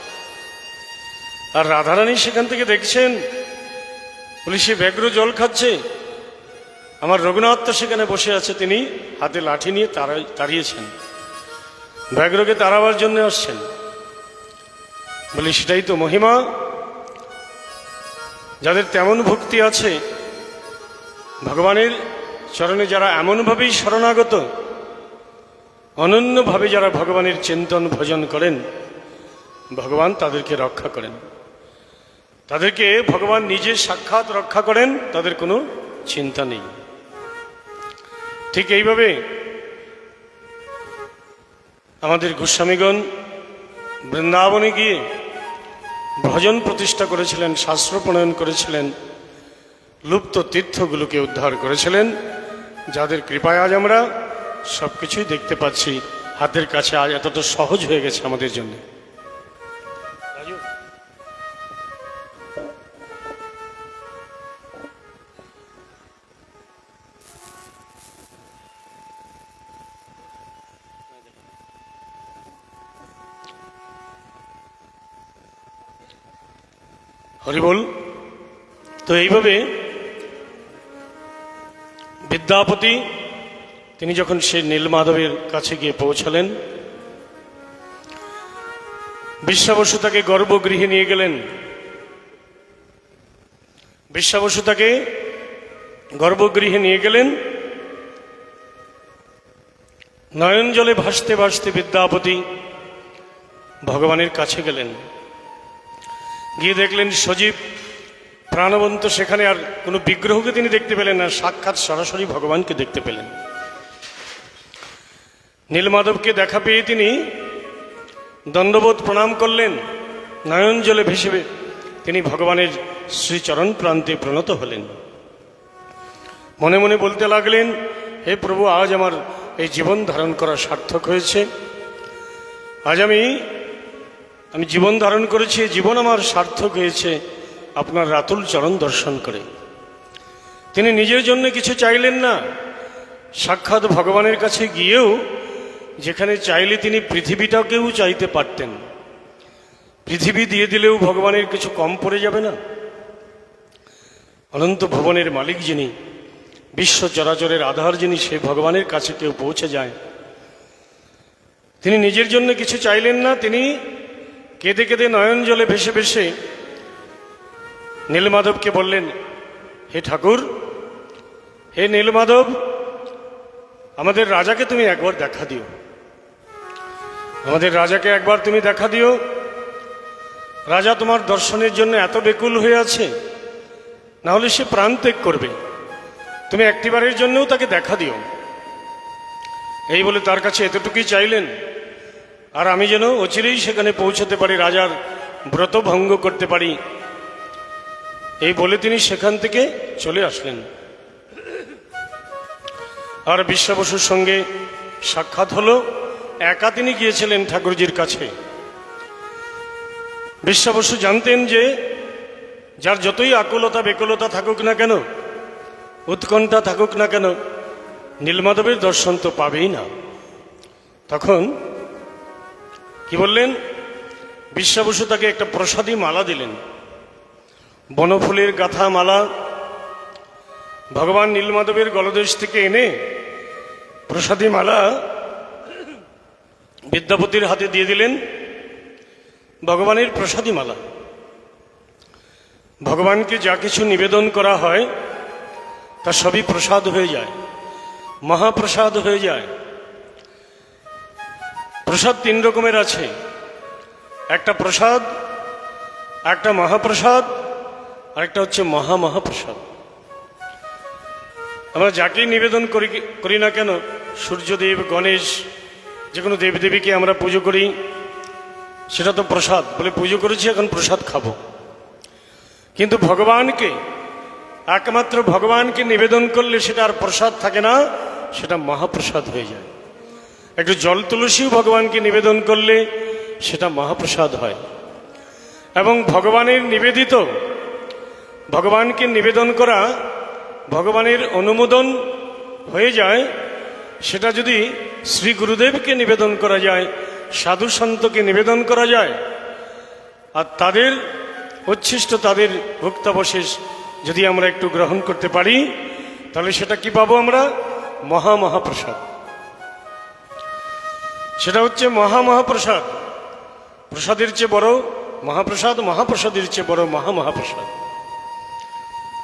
আর রাধারানী সেখান থেকে দেখছেন, বলি সে ব্যাঘ্র জল খাচ্ছে, আমার রঘুনাথ তো সেখানে বসে আছে। তিনি হাতে লাঠি নিয়ে তাড়িয়েছেন, ব্যাঘ্রকে তাড়াবার জন্য আসছেন। বলি সেটাই তো মহিমা, যাদের তেমন ভক্তি আছে, ভগবানের চরণে যারা এমনভাবেই শরণাগত, অনন্যভাবে যারা ভগবানের চিন্তন ভজন করেন, ভগবান তাদেরকে রক্ষা করেন। তাদেরকে ভগবান নিজে সাক্ষাৎ রক্ষা করেন, তাদের কোনো চিন্তা নেই। ঠিক এইভাবে আমাদের গোস্বামীগণ বৃন্দাবনে গিয়ে ভজন প্রতিষ্ঠা করেছিলেন, শাস্ত্র প্রণয়ন করেছিলেন, লুপ্ত তীর্থগুলোকে উদ্ধার করেছিলেন, যাদের কৃপায় আজ আমরা সব কিছুই দেখতে পাচ্ছি, হাতের কাছে আজ এতটা সহজ হয়ে গেছে আমাদের জন্য। হরিবল। তো এইভাবে বিদ্যাপতি তিনি যখন সে নীলমাধবের কাছে গিয়ে পৌঁছালেন, বিশ্বাবসু তাকে গর্ভগৃহে নিয়ে গেলেন। বিশ্বাবসু তাকে গর্ভগৃহে নিয়ে গেলেন। নয়ন জলে ভাসতে ভাসতে বিদ্যাপতি ভগবানের কাছে গেলেন। গিয়ে দেখলেন সজীব প্রাণবন্ত, সেখানে আর কোনো বিগ্রহকে তিনি দেখতে পেলেন না, সাক্ষাৎ সরাসরি ভগবানকে দেখতে পেলেন। নীলমাধবকে দেখা পেয়ে তিনি দণ্ডবোধ প্রণাম করলেন। নয়ন জলে ভেসে তিনি ভগবানের শ্রীচরণ প্রান্তে প্রণত হলেন। মনে মনে বলতে লাগলেন, হে প্রভু, আজ আমার এই জীবন ধারণ করা সার্থক হয়েছে। আজ আমি জীবন ধারণ করেছি, জীবন আমার সার্থক হয়েছে আপনার রাতুল চরণ দর্শন করে। তিনি নিজের জন্য কিছু চাইলেন না, সাক্ষাৎ ভগবানের কাছে গিয়েও যেখানে চাইলে তিনি পৃথিবীটাকেও চাইতে পারতেন। পৃথিবী দিয়ে দিলেও ভগবানের কিছু কম পড়ে যাবে না। অনন্ত ভুবনের মালিক যিনি, বিশ্ব চরাচরের আধার যিনি, সে ভগবানের কাছে কেউ পৌঁছে যায়, তিনি নিজের জন্য কিছু চাইলেন না, তিনি কেঁদে কেঁদে নয়ন জলে ভেসে ভেসে নীলমাধবকে বললেন, হে ঠাকুর, হে নীলমাধব, আমাদের রাজাকে তুমি একবার দেখা দিও, আমাদের রাজাকে একবার তুমি দেখা দিও। রাজা তোমার দর্শনের জন্য এত বেকুল হয়ে আছে, না হলে সে প্রাণ ত্যাগ করবে, তুমি একটিবারের জন্যও তাকে দেখা দিও। এই বলে তার কাছে এতটুকুই চাইলেন, আর আমি যেন অচিরেই সেখানে পৌঁছতে পারি, রাজার ব্রত ভঙ্গ করতে পারি, এই বলে তিনি সেখান থেকে চলে আসলেন। আর বিশ্বা বসুর সঙ্গে সাক্ষাৎ হলো। একা তিনি গিয়েছিলেন ঠাকুরজির কাছে। বিশ্বা বসু জানতেন যে যার যতই আকুলতা বেকুলতা থাকুক না কেন, উৎকণ্ঠা থাকুক না কেন, নীলমাধবের দর্শন তো পাবেই না। তখন কি বললেন? বিশ্বা বসু তাকে একটা প্রসাদী মালা দিলেন, বনফুলের গাঁথা মালা। ভগবান নীলমাধবের গলদেশ থেকে এনে প্রসাদী মালা বিদ্যাপতির হাতে দিয়ে দিলেন। ভগবানের প্রসাদী মালা, ভগবানকে যা কিছু নিবেদন করা হয় তা সবই প্রসাদ হয়ে যায়, মহাপ্রসাদ হয়ে যায়। প্রসাদ তিন রকমের আছে, একটা প্রসাদ, একটা মহাপ্রসাদ, আর একটা হচ্ছে মহাপ্রসাদ। আমরা যাকেই নিবেদন করি না কেন, সূর্যদেব, গণেশ, যে কোনো দেবদেবীকে আমরা পুজো করি, সেটা তো প্রসাদ বলে পুজো করেছি, এখন প্রসাদ খাবো। কিন্তু ভগবানকে, একমাত্র ভগবানকে নিবেদন করলে সেটা আর প্রসাদ থাকে না, সেটা মহাপ্রসাদ হয়ে যায়। একটু জল তুলসীও ভগবানকে নিবেদন করলে সেটা মহাপ্রসাদ হয়। এবং ভগবানের নিবেদিত, ভগবানকে নিবেদন করা, ভগবানের অনুমোদন হয়ে যায়, সেটা যদি শ্রী গুরুদেবকে নিবেদন করা যায়, সাধু সন্তকে নিবেদন করা যায়, আর তাদের উচ্ছিষ্ট, তাদের ভুক্তাবশেষ যদি আমরা একটু গ্রহণ করতে পারি, তাহলে সেটা কি পাবো আমরা? মহাপ্রসাদ। সেটা হচ্ছে মহাপ্রসাদ। প্রসাদের চেয়ে বড় মহাপ্রসাদ, মহাপ্রসাদের চেয়ে বড় মহাপ্রসাদ।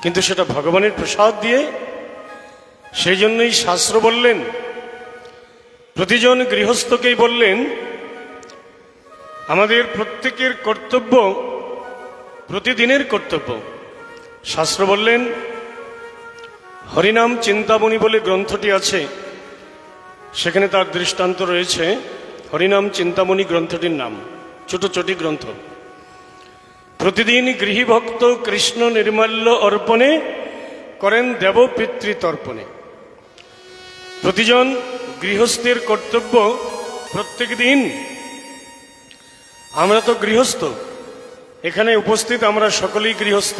কিন্তু সেটা ভগবানের প্রসাদ দিয়ে। সেই জন্যই শাস্ত্র বললেন, প্রতিজন গৃহস্থকেই বললেন, আমাদের প্রত্যেকের কর্তব্য, প্রতিদিনের কর্তব্য। শাস্ত্র বললেন, হরিনাম চিন্তামণি বলে গ্রন্থটি আছে, সেখানে তার দৃষ্টান্ত রয়েছে। হরিনাম চিন্তামণি গ্রন্থটির নাম, ছোট চটি গ্রন্থ। প্রতিদিন গৃহীভক্ত কৃষ্ণ নির্মাল্য অর্পণে করেন দেব পিতৃতর্পণে। প্রতিজন গৃহস্থের কর্তব্য প্রত্যেক দিন। আমরা তো গৃহস্থ, এখানে উপস্থিত আমরা সকলেই গৃহস্থ।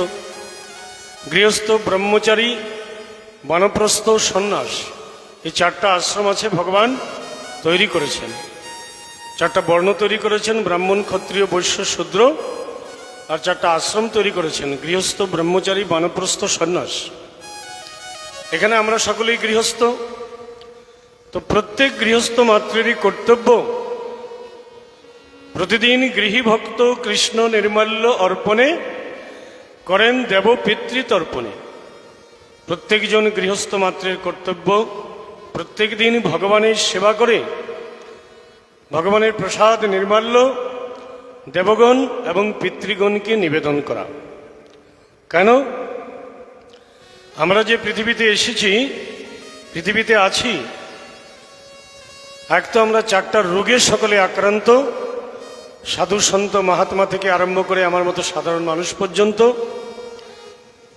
গৃহস্থ, ব্রহ্মচারী, বানপ্রস্থ, সন্ন্যাস, এই চারটা আশ্রম আছে, ভগবান তৈরি করেছেন। চারটা বর্ণ তৈরি করেছেন, ব্রাহ্মণ, ক্ষত্রিয়, বৈশ্য, শূদ্র, আর চারটা আশ্রম তৈরি করেছেন, গৃহস্থ, ব্রহ্মচারী, বানপ্রস্থ, সন্ন্যাস। এখানে আমরা সকলেই গৃহস্থ। তো প্রত্যেক গৃহস্থ মাত্রেরই কর্তব্য প্রতিদিন গৃহীভক্ত কৃষ্ণ নির্মাল্য অর্পণে করেন দেব পিতৃতর্পণে। প্রত্যেকজন গৃহস্থ মাত্রের কর্তব্য প্রত্যেক দিন ভগবানের সেবা করে ভগবানের প্রসাদ নির্মাল্য দেবগণ এবং পিতৃগণকে নিবেদন করা। কেন? আমরা যে পৃথিবীতে এসেছি, পৃথিবীতে আছি, এক তো আমরা চারটা রোগে সকলে আক্রান্ত, সাধু সন্ত মহাত্মা থেকে আরম্ভ করে আমার মতো সাধারণ মানুষ পর্যন্ত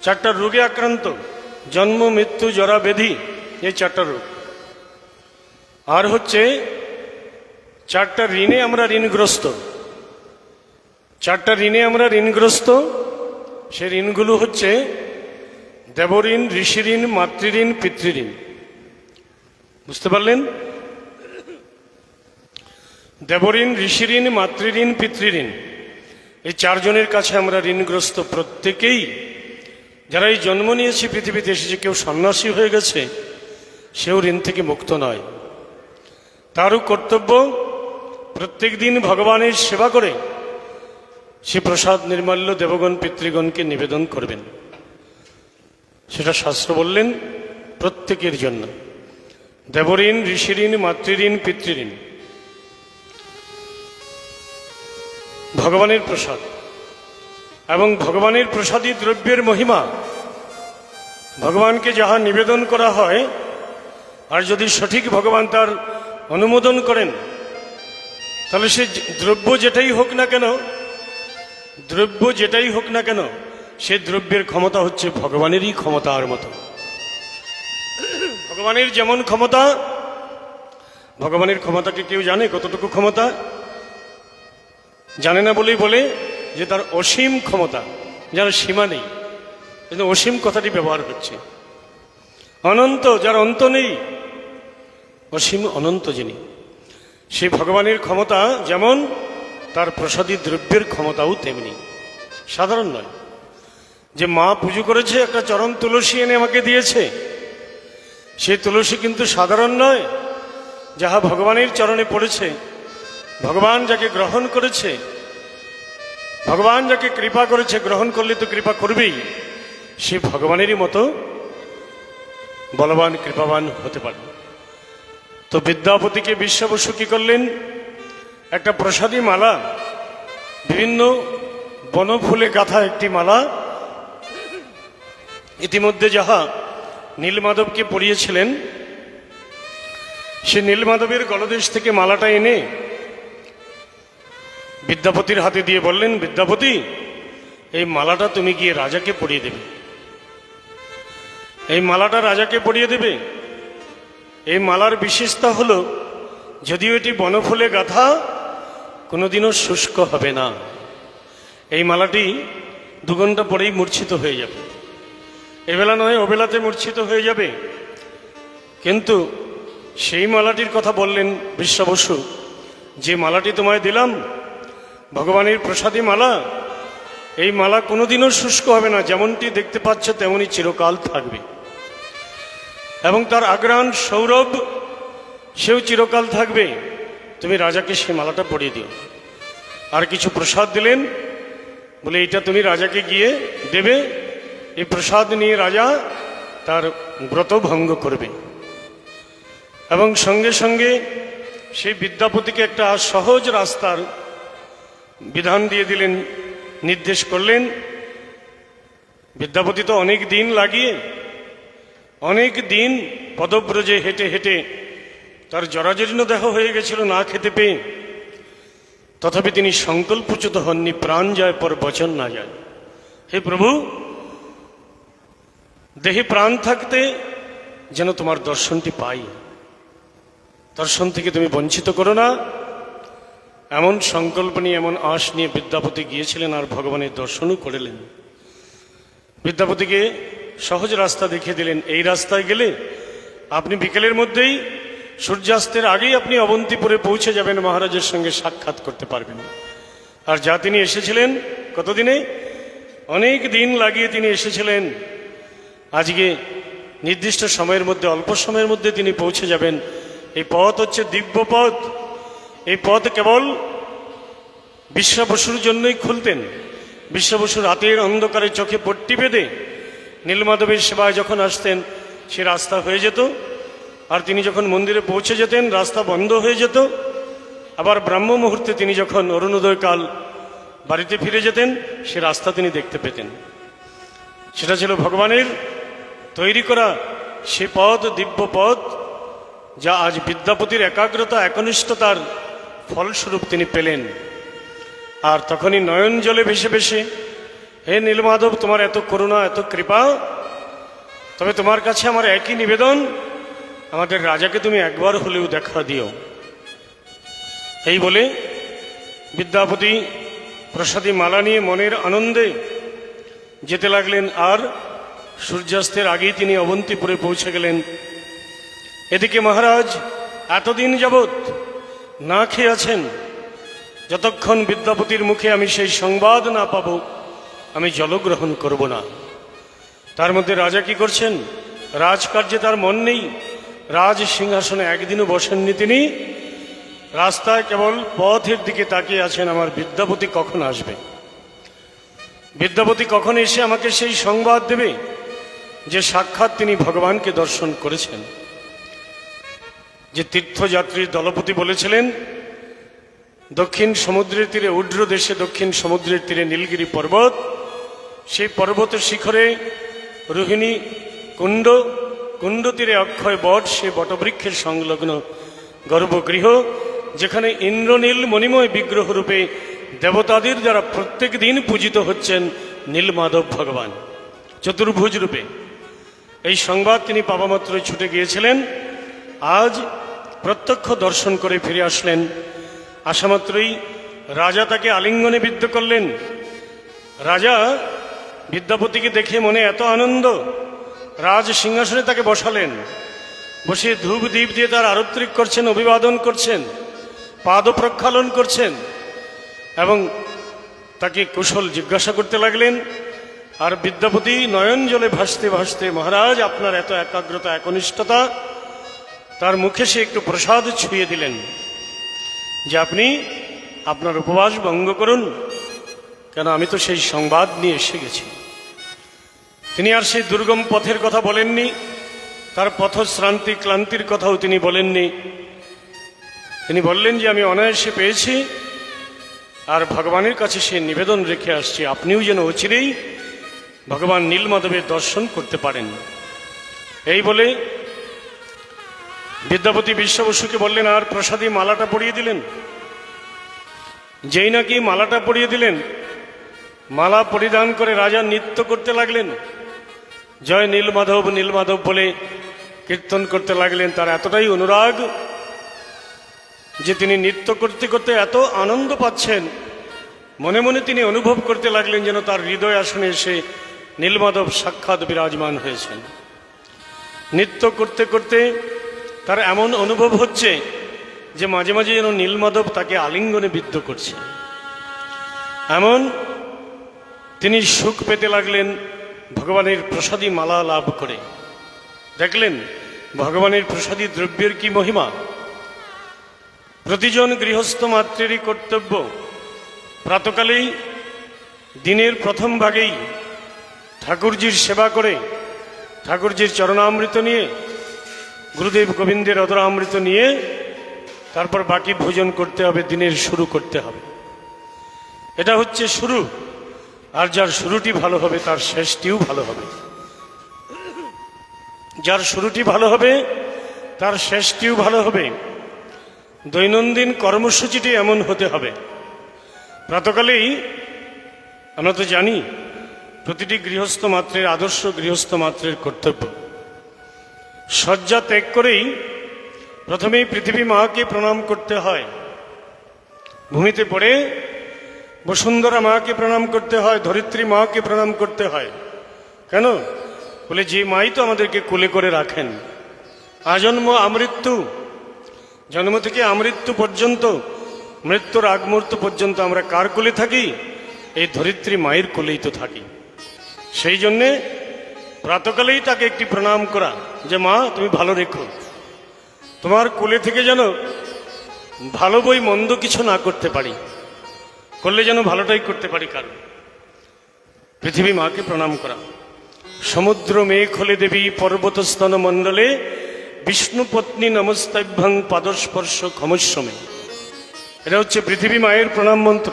চারটা রোগে আক্রান্ত। জন্ম, মৃত্যু, জরা, ব্যাধি, এই চারটা রোগ। আর হচ্ছে চারটা ঋণে আমরা ঋণগ্রস্ত। চারটা ঋণে আমরা ঋণগ্রস্ত। সেই ঋণগুলো হচ্ছে দেবঋণ, ঋষিঋণ, মাতৃঋণ, পিতৃঋণ। বুঝতে পারলেন? দেবঋণ, ঋষিঋণ, মাতৃঋণ, পিতৃঋণ, এই চারজনের কাছে আমরা ঋণগ্রস্ত প্রত্যেকেই। যারা এই জন্ম নিয়েছে, পৃথিবীতে এসেছে, কেউ সন্ন্যাসী হয়ে গেছে, সেও ঋণ থেকে মুক্ত নয়। তারও কর্তব্য প্রত্যেক দিন ভগবানের সেবা করে সে প্রসাদ নির্মাল্য দেবগণ পিতৃগণকে নিবেদন করবেন। সেটা শাস্ত্র বললেন প্রত্যেকের জন্য, দেবঋণ, ঋষিঋণ, মাতৃঋণ, পিতৃঋণ। ভগবানের প্রসাদ এবং ভগবানের প্রসাদী দ্রব্যের মহিমা, ভগবানকে যাহা নিবেদন করা হয়, আর যদি সঠিক ভগবান তার অনুমোদন করেন, তাহলে সে দ্রব্য যেটাই হোক না কেন, দ্রব্য যেটাই হোক না কেন, সে দ্রব্যের ক্ষমতা হচ্ছে ভগবানেরই ক্ষমতার মতো। ভগবানের যেমন ক্ষমতা, ভগবানের ক্ষমতাকে কেউ জানে কতটুকু ক্ষমতা? জানে না বলেই বলে যে তার অসীম ক্ষমতা, যার সীমা নেই। কিন্তু অসীম কথাটি ব্যবহার হচ্ছে। অনন্ত, যার অন্ত নেই, অসীম অনন্ত যিনি, সেই ভগবানের ক্ষমতা যেমন, তার প্রসাদী দ্রব্যের ক্ষমতাও তেমনি। সাধারণ নয় যে মা পুজো করেছে, একটা চরণ তুলসী এনে আমাকে দিয়েছে, সেই তুলসী কিন্তু সাধারণ নয়। যাহা ভগবানের চরণে পড়েছে, ভগবান যাকে গ্রহণ করেছে, ভগবান যাকে কৃপা করেছে, গ্রহণ করলে তো কৃপা করবেই, সে ভগবানেরই মতো বলবান, কৃপাবান হতে পারে। তো বিদ্যাপতিকে বিশ্বাবসু কি করলেন? একটা প্রসাদী মালা, বিভিন্ন বনফুলে গাঁথা একটি মালা, ইতিমধ্যে যাহা নীলমাধবকে পরিয়েছিলেন, সে নীলমাধবের গলদেশ থেকে মালাটা এনে বিদ্যাপতির হাতে দিয়ে বললেন, বিদ্যাপতি, এই মালাটা তুমি গিয়ে রাজাকে পরিয়ে দেবে। এই মালাটা রাজাকে পরিয়ে দেবে। এই মালার বিশেষতা হলো, যদিও এটি বনফুলে গাঁথা, কোনোদিনও শুষ্ক হবে না। এই মালাটি 2 ঘন্টা পরেই মূর্ছিত হয়ে যাবে। এবেলা নয়, ওবেলাতে মূর্ছিত হয়ে যাবে। কিন্তু সেই মালাটির কথা বললেন বিশ্বাবসু, যে মালাটি তোমায় দিলাম, ভগবানের প্রসাদী মালা, এই মালা কোনোদিনও শুষ্ক হবে না, যেমনটি দেখতে পাচ্ছ তেমনই চিরকাল থাকবে। এবং তার আগ্রাণ সৌরভ, সেও চিরকাল থাকবে। তুমি রাজাকে সেই মালাটা পরিয়ে দিও। আর কিছু প্রসাদ দিলেন, বলে এটা তুমি রাজাকে গিয়ে দেবে। এই প্রসাদ নিয়ে রাজা তার ব্রত ভঙ্গ করবে। এবং সঙ্গে সঙ্গে সেই বিদ্যাপতিকে একটা সহজ রাস্তার বিধান দিয়ে দিলেন, নির্দেশ করলেন। বিদ্যাপতি তো অনেক দিন লাগিয়ে, অনেক দিন পদব্রজে হেঁটে হেঁটে তার জরাজীর্ণ দেহ হয়ে গেছিল না খেতে পেয়ে, তথাপি তিনি সংকল্পচ্যুত হননি, প্রাণ যায় পর বচন না যায়। হে প্রভু, দেহে প্রাণ থাকতে যেন তোমার দর্শনটি পাই, দর্শন থেকে তুমি বঞ্চিত করো না, এমন সংকল্প নিয়ে, এমন আশ নিয়ে বিদ্যাপতি গিয়েছিলেন, আর ভগবানের দর্শনও করলেন। বিদ্যাপতিকে সহজ রাস্তা দেখিয়ে দিলেন, এই রাস্তায় গেলে আপনি বিকেলের মধ্যেই, সূর্যাস্তের আগেই আপনি অবন্তিপুরে পৌঁছে যাবেন, মহারাজের সঙ্গে সাক্ষাৎ করতে পারবেন। আর যা তিনি এসেছিলেন কতদিনে, অনেক দিন লাগিয়ে তিনি এসেছিলেন, আজকে নির্দিষ্ট সময়ের মধ্যে, অল্প সময়ের মধ্যে তিনি পৌঁছে যাবেন। এই পথ হচ্ছে দিব্য পথ। এই পথ কেবল বিশ্বাবসুর জন্যই খুলতেন। বিশ্বাবসু রাতের অন্ধকারে চোখে পট্টি বেঁধে নীলমাধবের সেবায় যখন আসতেন, সে রাস্তা হয়ে যেত। আর তিনি যখন মন্দিরে পৌঁছে যেতেন, রাস্তা বন্ধ হয়ে যেত। আবার ব্রাহ্ম মুহূর্তে তিনি যখন অরুণোদয়কাল বাড়িতে ফিরে যেতেন, সে রাস্তা তিনি দেখতে পেতেন। সেটা ছিল ভগবানের তৈরি করা সে পথ, দিব্য পথ, যা আজ বিদ্যাপতির একাগ্রতা, একনিষ্ঠতার ফলস্বরূপ তিনি পেলেন। আর তখনই নয়ন জলে ভেসে ভেসে, হে নীলমাধব, তোমার এত করুণা, এত কৃপা, তবে তোমার কাছে আমার একই নিবেদন, আমাদের রাজাকে তুমি একবার হলেও দেখা দিও। এই বলে বিদ্যাপতি প্রসাদী মালা নিয়ে মনের আনন্দে যেতে লাগলেন। আর সূর্যাস্তের আগেই তিনি অবন্তিপুরে পৌঁছে গেলেন। এদিকে মহারাজ এতদিন যাবৎ না খেয়ে আছেন। যতক্ষণ বিদ্যাপতির মুখে আমি সেই সংবাদ না পাব, আমি জলগ্রহণ করব না। তার মধ্যে রাজা কি করছেন? রাজকার্যে তার মন নেই। রাজ সিংহাসনে একদিনও বসেননি তিনি। রাস্তায় কেবল পথের দিকে তাকিয়ে আছেন আমার বিদ্যাপতি কখন আসবে, বিদ্যাপতি কখন এসে আমাকে সেই সংবাদ দেবে যে সাক্ষাৎ তিনি ভগবানকে দর্শন করেছেন। যে তীর্থযাত্রীর দলপতি বলেছিলেন দক্ষিণ সমুদ্রের তীরে, উড্র দেশে দক্ষিণ সমুদ্রের তীরে নীলগিরি পর্বত, সেই পর্বতের শিখরে রোহিণী কুণ্ড, কুণ্ড তীরে অক্ষয় বট, সে বটবৃক্ষের সংলগ্ন গর্ভগৃহ, যেখানে ইন্দ্রনীল মণিময় বিগ্রহ রূপে দেবতাদের দ্বারা প্রত্যেক দিন পূজিত হচ্ছেন নীলমাধব ভগবান চতুর্ভুজ রূপে। এই সংবাদ তিনি পাবামাত্রই ছুটে গিয়েছিলেন। আজ প্রত্যক্ষ দর্শন করে ফিরে আসলেন। আসামাত্রই রাজা তাকে আলিঙ্গনে বিদ্ধ করলেন। রাজা বিদ্যাপতিকে দেখে মনে এত আনন্দ, রাজ সিংহাসনে তাকে বসালেন। বসে ধূপ দ্বীপ দিয়ে তার আরত্রিক করছেন, অভিবাদন করছেন, পাদ প্রক্ষালন করছেন এবং তাকে কুশল জিজ্ঞাসা করতে লাগলেন। আর বিদ্যাপতি নয়ন জলে ভাসতে ভাসতে, মহারাজ আপনার এত একাগ্রতা, একনিষ্ঠতা, তার মুখে সে একটু প্রসাদ ছুঁয়ে দিলেন যে আপনি আপনার উপবাস ভঙ্গ করুন, কেন আমি তো সেই সংবাদ নিয়ে এসে গেছি। তিনি আর সেই দুর্গম পথের কথা বলেননি, তার পথশ্রান্তি ক্লান্তির কথাও তিনি বলেননি। তিনি বললেন যে আমি অনায়াসে পেয়েছি আর ভগবানের কাছে সে নিবেদন রেখে আসছি, আপনিও যেন অচিরেই ভগবান নীলমাধবের দর্শন করতে পারেন। এই বলে বিদ্যাপতি বিশ্ব বসুকে বললেন আর প্রসাদী মালাটা পরিয়ে দিলেন। যেই নাকি মালাটা পরিয়ে দিলেন, মালা পরিধান করে রাজা নৃত্য করতে লাগলেন, জয় নীলমাধব নীলমাধব বলে কীর্তন করতে লাগলেন। তার এতটাই অনুরাগ যে তিনি নৃত্য করতে করতে এত আনন্দ পাচ্ছেন, মনে মনে তিনি অনুভব করতে লাগলেন যেন তার হৃদয় আসনে এসে নীলমাধব সাক্ষাৎ বিরাজমান হয়েছেন। নৃত্য করতে করতে তার এমন অনুভব হচ্ছে যে মাঝে মাঝে যেন নীলমাধব তাকে আলিঙ্গনে বিদ্ধ করছে। এমন তিনি সুখ পেতে লাগলেন ভগবানের প্রসাদী মালা লাভ করে। দেখলেন ভগবানের প্রসাদী দ্রব্যের কি মহিমা। প্রতিজন গৃহস্থ মাতৃরই কর্তব্য প্রাতকালেই, দিনের প্রথম ভাগেই ঠাকুরজির সেবা করে, ঠাকুরজির চরণামৃত নিয়ে, গুরুদেব গোবিন্দের অদরামৃত নিয়ে তারপর বাকি ভোজন করতে হবে, দিনের শুরু করতে হবে। এটা হচ্ছে শুরু। আর যার শুরুটি ভালো হবে তার শেষটিও ভালো হবে, যার শুরুটি ভালো হবে তার শেষটিও ভালো হবে। দৈনন্দিন কর্মসূচিটি এমন হতে হবে। প্রাতকালেই আমরা তো জানি প্রতিটি গৃহস্থ মাত্রের, আদর্শ গৃহস্থ মাত্রের কর্তব্য শয্যা ত্যাগ করেই প্রথমেই পৃথিবী মাকে প্রণাম করতে হয়। ভূমিতে পড়ে বসুন্ধরা মাকে প্রণাম করতে হয়, ধরিত্রী মাকে প্রণাম করতে হয়। কেন? বলে যে মাই তো আমাদেরকে কোলে করে রাখেন। আজন্ম আমৃত্যু, জন্ম থেকে আমৃত্যু পর্যন্ত, মৃত্যুর আগ মুহূর্ত পর্যন্ত আমরা কার কোলে থাকি? এই ধরিত্রী মায়ের কোলেই তো থাকি। সেই জন্যে প্রাতকালেই তাকে একটি প্রণাম করা, যে মা তুমি ভালো রেখো, তোমার কোলে থেকে যেন ভালো বই মন্দ কিছু না করতে পারি, করলে যেন ভালোটাই করতে পারি কারণ। পৃথিবী মাকে প্রণাম করা। সমুদ্র মেঘ হলে দেবী পর্বতস্তন মণ্ডলে বিষ্ণু পত্নী নমস্তাভ্যাং পাদস্পর্শ ক্ষমস্বমে। এটা হচ্ছে পৃথিবী মায়ের প্রণাম মন্ত্র।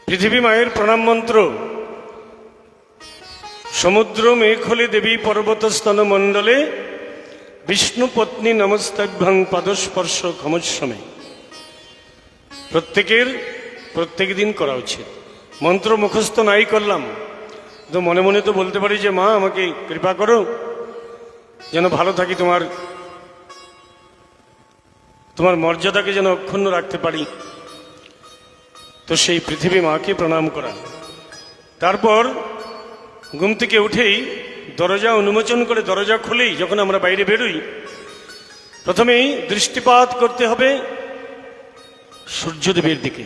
পৃথিবী মায়ের প্রণাম মন্ত্র। সমুদ্র মেঘ হলে দেবী পর্বতস্তন মণ্ডলে বিষ্ণু পত্নী নমস্তাভ্যাং পাদস্পর্শ ক্ষমস্বমে। প্রত্যেক দিন করা উচিত। মন্ত্র মুখস্থ নাই করলাম তো মনে মনে তো বলতে পারি যে মা আমাকে কৃপা করো যেন ভালো থাকি, তোমার মর্যাদাকে যেন অক্ষুণ্ণ রাখতে পারি। তো সেই পৃথিবী মাকে প্রণাম করা। তারপর ঘুম থেকে উঠেই দরজা উন্মোচন করে, দরজা খুলেই যখন আমরা বাইরে বেরোই, প্রথমেই দৃষ্টিপাত করতে হবে সূর্যদেবের দিকে,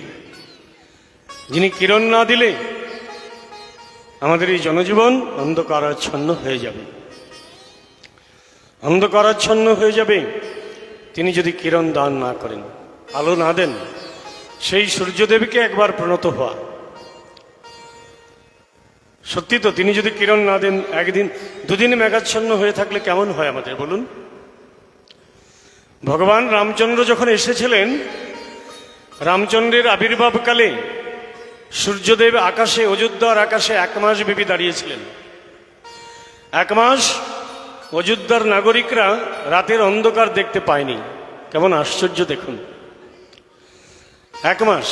যিনি কিরণ না দিলে আমাদের এই জনজীবন অন্ধকারাচ্ছন্ন হয়ে যাবে, অন্ধকারাচ্ছন্ন হয়ে যাবে। তিনি যদি কিরণ দান না করেন, আলো না দেন, সেই সূর্যদেবকে একবার প্রণত হওয়া। সত্যি তো, তিনি যদি কিরণ না দেন, একদিন দুদিন মেঘাচ্ছন্ন হয়ে থাকলে কেমন হয় আমাদের বলুন? ভগবান রামচন্দ্র যখন এসেছিলেন, রামচন্দ্রের আবির্ভাবকালে সূর্যদেব আকাশে, অযোধ্যার আকাশে 1 মাস ব্যাপী দাঁড়িয়েছিলেন। 1 মাস অযোধ্যার নাগরিকরা রাতের অন্ধকার দেখতে পায়নি। কেমন আশ্চর্য দেখুন, 1 মাস।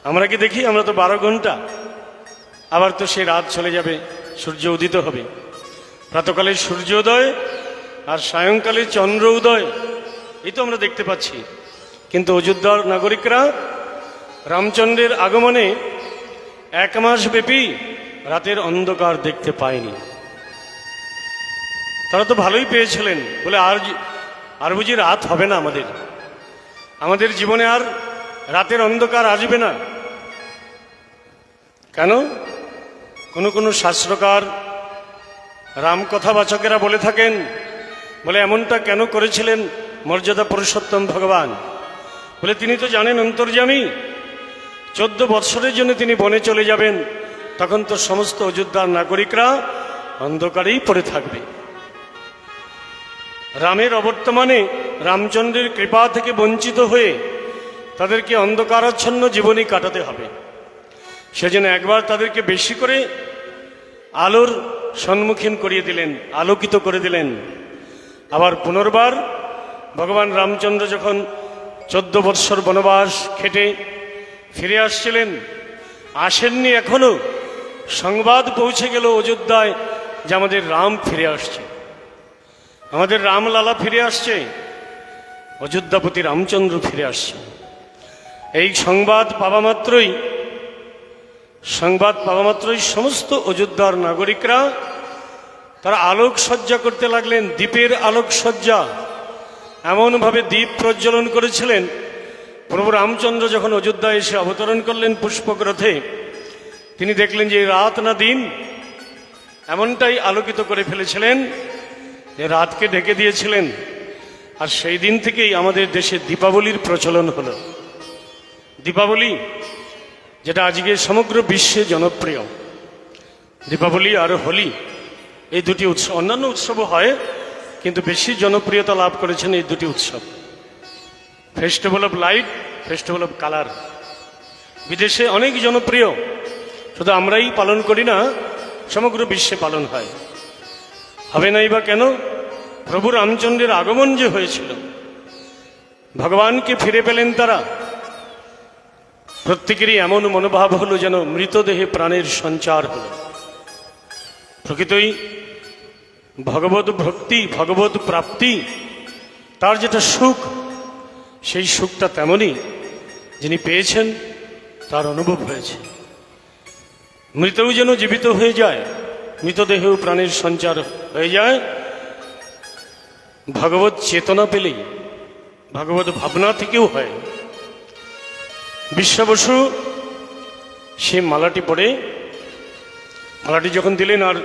আমরা কি দেখি? আমরা তো 12 ঘন্টা, আবার তো সে রাত চলে যাবে, সূর্য উদিত হবে। প্রাতকালে সূর্যোদয় আর সায়ংকালে চন্দ্র উদয়, এই তো আমরা দেখতে পাচ্ছি। কিন্তু অযোধ্যার নাগরিকরা রামচন্দ্রের আগমনে 1 মাস ব্যাপী রাতের অন্ধকার দেখতে পায়নি। তারা তো ভালোই পেয়েছিলেন, বলে আর বুঝি রাত হবে না, আমাদের জীবনে আর রাতের অন্ধকার আসবে না। কেন? কোনো শাস্ত্রকার, রামকথাবাচকেরা বলে থাকেন, বলে এমনটা কেন করেছিলেন মর্যাদা পুরুষোত্তম ভগবান? বলে তিনি তো জানেন অন্তর্যামী, 14 বৎসরের জন্য তিনি বনে চলে যাবেন, তখন তো সমস্ত অযোধ্যার নাগরিকরা অন্ধকারেই পড়ে থাকবে। রামের অবর্তমানে রামচন্দ্রের কৃপা থেকে বঞ্চিত হয়ে তাদেরকে অন্ধকারাচ্ছন্ন জীবনই কাটাতে হবে। সেজন্য একবার তাদেরকে বেশি করে আলোর সম্মুখীন করিয়ে দিলেন, আলোকিত করে দিলেন। আবার পুনর্বার ভগবান রামচন্দ্র যখন 14 বৎসর বনবাস খেটে ফিরে আসছিলেন, আসেননি এখনো, সংবাদ পৌঁছে গেল অযোধ্যায় যে আমাদের রাম ফিরে আসছে, আমাদের রামলালা ফিরে আসছে, অযোধ্যাপতি রামচন্দ্র ফিরে আসছে। এই সংবাদ পাওয়া মাত্রই সমস্ত অযোধ্যার নাগরিকরা তারা আলোকসজ্জা করতে লাগলেন, দ্বীপের আলোকসজ্জা। এমনভাবে দ্বীপ প্রজ্বলন করেছিলেন, প্রভু রামচন্দ্র যখন অযোধ্যায় এসে অবতরণ করলেন পুষ্পক রথে, তিনি দেখলেন যে রাত না দিন এমনটাই আলোকিত করে ফেলেছিলেন যে রাতকে ঢেকে দিয়েছিলেন। আর সেই দিন থেকেই আমাদের দেশে দীপাবলির প্রচলন হলো। দীপাবলি, যেটা আজকে সমগ্র বিশ্বে জনপ্রিয়, দীপাবলি আর হোলি, এই দুটি উৎসব, অন্যান্য উৎসবও হয় কিন্তু বেশি জনপ্রিয়তা লাভ করেছেন এই দুটি উৎসব। Festival of light, festival of colour, বিদেশে অনেক জনপ্রিয়, শুধু আমরাই পালন করি না, সমগ্র বিশ্বে পালন হয়। হবে নাই বা কেন? প্রভু রামচন্দ্রের আগমন যে হয়েছিল, ভগবানকে ফিরে পেলেন তারা, প্রত্যেকেরই এমন মনোভাব হলো যেন মৃতদেহে প্রাণের সঞ্চার হলো। প্রকৃতই ভগবত ভক্তি, ভগবত প্রাপ্তি, তার যেটা সুখ, সেই সুখটা তেমনই যিনি পেয়েছেন তার অনুভব হয়েছে। মৃতও যেন জীবিত হয়ে যায়, মৃতদেহেও প্রাণের সঞ্চার হয়ে যায় ভগবত চেতনা পেলেই, ভগবত ভাবনা থেকেও হয়। বিশ্ব বসু সে মালাটি পড়ে, মালাটি যখন দিলেন আর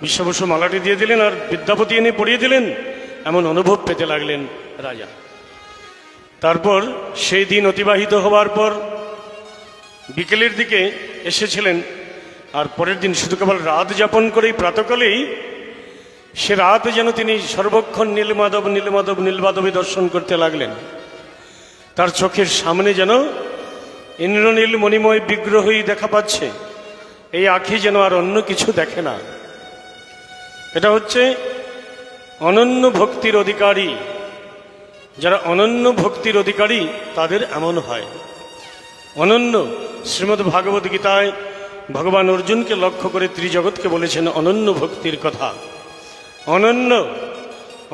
বিশ্ব বসু মালাটি দিয়ে দিলেন আর বিদ্যাপতি এনে পড়িয়ে দিলেন, এমন অনুভব পেতে লাগলেন রাজা। তারপর সেই দিন অতিবাহিত হওয়ার পর বিকেলের দিকে এসেছিলেন, আর পরের দিন শুধু কেবল রাত যাপন করেই প্রাতকালেই সে রাত যেন তিনি সর্বক্ষণ নীলমাধব নীলমাধব নীলমাধবী দর্শন করতে লাগলেন। তার চোখের সামনে যেন ইন্দ্রনীল মণিময় বিগ্রহই দেখা পাচ্ছে, এই আঁখি যেন আর অন্য কিছু দেখে না। এটা হচ্ছে অনন্য ভক্তির অধিকারী। যারা অনন্য ভক্তির অধিকারী তাদের এমন হয়। অনন্য, শ্রীমদ্ ভাগবত গীতায় ভগবান অর্জুনকে লক্ষ্য করে ত্রিজগৎকে বলেছেন অনন্য ভক্তির কথা। অনন্য,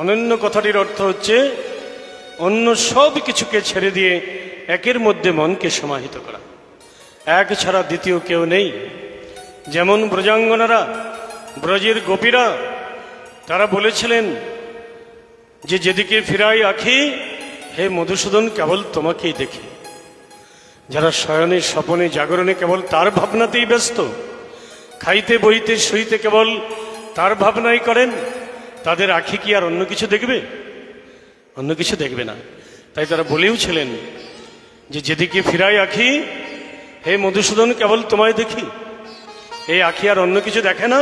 অনন্য কথাটির অর্থ হচ্ছে অন্য সব কিছুকে ছেড়ে দিয়ে একের মধ্যে মনকে সমাহিত করা, এক ছাড়া দ্বিতীয় কেউ নেই। যেমন ব্রজাঙ্গনারা, ব্রজের গোপীরা, তারা বলেছিলেন যে যেদিকে ফিরাই আঁখি হে মধুসূদন কেবল তোমাকেই দেখি। যারা শয়নে স্বপনে জাগরণে কেবল তার ভাবনাতেই ব্যস্ত, খাইতে বইতে শুইতে কেবল তার ভাবনাই করেন, তাদের আঁখি কি আর অন্য কিছু দেখবে? অন্য কিছু দেখবে না। তাই তারা বলেও ছিলেন যে যেদিকে ফিরাই আঁখি হে মধুসূদন কেবল তোমায় দেখি। এই আঁখি আর অন্য কিছু দেখে না,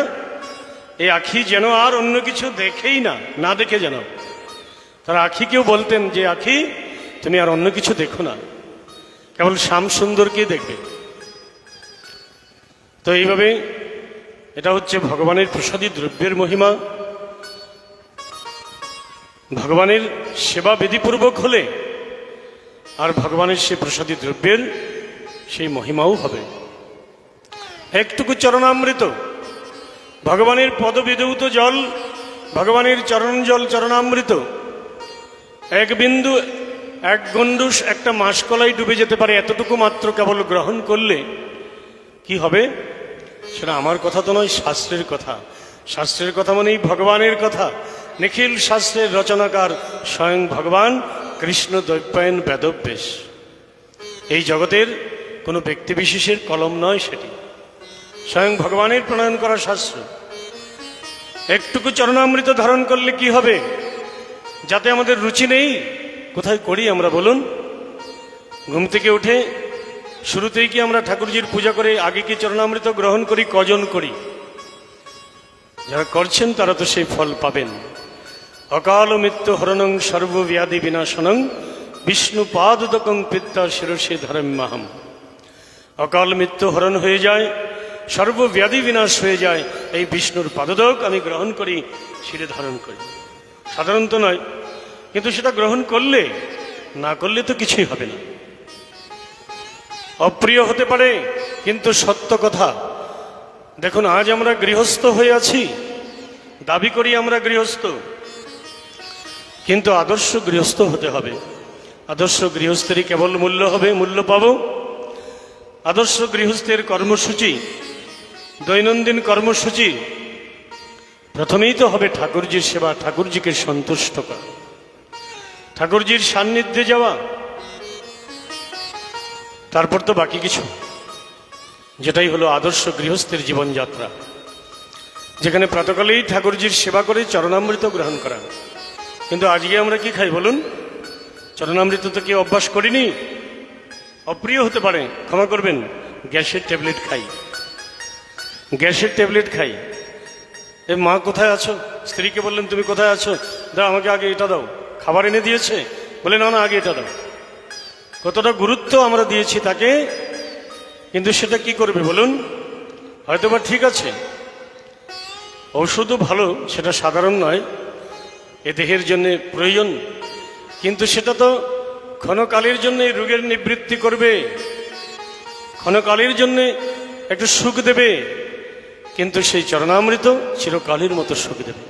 এই আঁখি যেন আর অন্য কিছু দেখেই না, না দেখে যেন। তারা আঁখিকেও বলতেন যে আঁখি তুমি আর অন্য কিছু দেখো না, কেবল শ্যাম সুন্দরকে দেখবে। তো এইভাবে এটা হচ্ছে ভগবানের প্রসাদী দ্রব্যের মহিমা। ভগবানের সেবা বিধিপূর্বক হলে আর ভগবানের সে প্রসাদী দ্রব্যের সেই মহিমাও হবে। একটুকু চরণামৃত, ভগবানের পদবিধৌত জল, ভগবানের চরণ জল, চরণামৃত এক বিন্দু, এক গণ্ডুষ, একটা মাসকলাই ডুবে যেতে পারে, এতটুকু মাত্র কেবল গ্রহণ করলে কি হবে? সেটা আমার কথা তো নয়, শাস্ত্রের কথা। শাস্ত্রের কথা মানেই ভগবানের কথা। নিখিল শাস্ত্রের রচনাকার স্বয়ং ভগবান কৃষ্ণ দ্বৈপায়ন বেদব্যাস। এই জগতের কোনো ব্যক্তিবিশেষের কলম নয়, সেটি স্বয়ং ভগবানের প্রণয়ন করা শাস্ত্র। একটুকু চরণামৃত ধারণ করলে কি হবে? যাতে আমাদের রুচি নেই, কোথায় করি আমরা বলুন? ঘুম থেকে উঠে শুরুতেই কি আমরা ঠাকুরজির পূজা করে আগে কি চরণামৃত গ্রহণ করি? কজন করি? যারা করছেন তারা তো সেই ফল পাবেন। অকাল মৃত্যু হরণং সর্বব্যাধি বিনাশনং বিষ্ণু পাদুদকং পিত্তা শিরসে ধরম্যাহম। অকাল মৃত্যু হরণ হয়ে যায়, সর্বব্যাধি বিনাশ হয়ে যায়, এই বিষ্ণুর পাদুদক আমি গ্রহণ করি, শিরে ধারণ করি। সাধারণত নয়, কিন্তু সেটা গ্রহণ করলে, না করলে তো কিছুই হবে না। অপ্রিয় হতে পারে, কিন্তু সত্য কথা। দেখুন, আজ আমরা গৃহস্থ হয়ে আছি, দাবি করি আমরা গৃহস্থ, কিন্তু আদর্শ গৃহস্থ হতে হবে। আদর্শ গৃহস্থেরই কেবল মূল্য হবে, মূল্য পাব। আদর্শ গৃহস্থের কর্মসূচি, দৈনন্দিন কর্মসূচি প্রথমেই তো হবে ঠাকুরজির সেবা, ঠাকুরজিকে সন্তুষ্ট করা, ঠাকুরজির সান্নিধ্যে যাওয়া, তারপর তো বাকি কিছু, যেটাই হলো আদর্শ গৃহস্থের জীবনযাত্রা, যেখানে প্রাতকালেই ঠাকুরজির সেবা করে চরণামৃত গ্রহণ করা। কিন্তু আজকে আমরা কি খাই বলুন? চরণামৃত তো কেউ অভ্যাস করিনি। অপ্রিয় হতে পারে, ক্ষমা করবেন, গ্যাসের ট্যাবলেট খাই, গ্যাসের ট্যাবলেট খাই। এ মা কোথায় আছো? স্ত্রীকে বললেন তুমি কোথায় আছো? দাও আমাকে আগে এটা দাও। খাবার এনে দিয়েছে, বলে না না আগে এটা দাও। কতটা গুরুত্ব আমরা দিয়েছি তাকে, কিন্তু সেটা কি করবে বলুন? হয়তোবা ঠিক আছে, ঔষধও ভালো, সেটা সাধারণ নয়, এ দেহের জন্য প্রয়োজন, কিন্তু সেটা তো ক্ষণকালের জন্য রোগের নিবৃত্তি করবে, ক্ষণকালের জন্য একটু সুখ দেবে, কিন্তু সেই চরণামৃত চিরকালের মতো সুখ দেবে।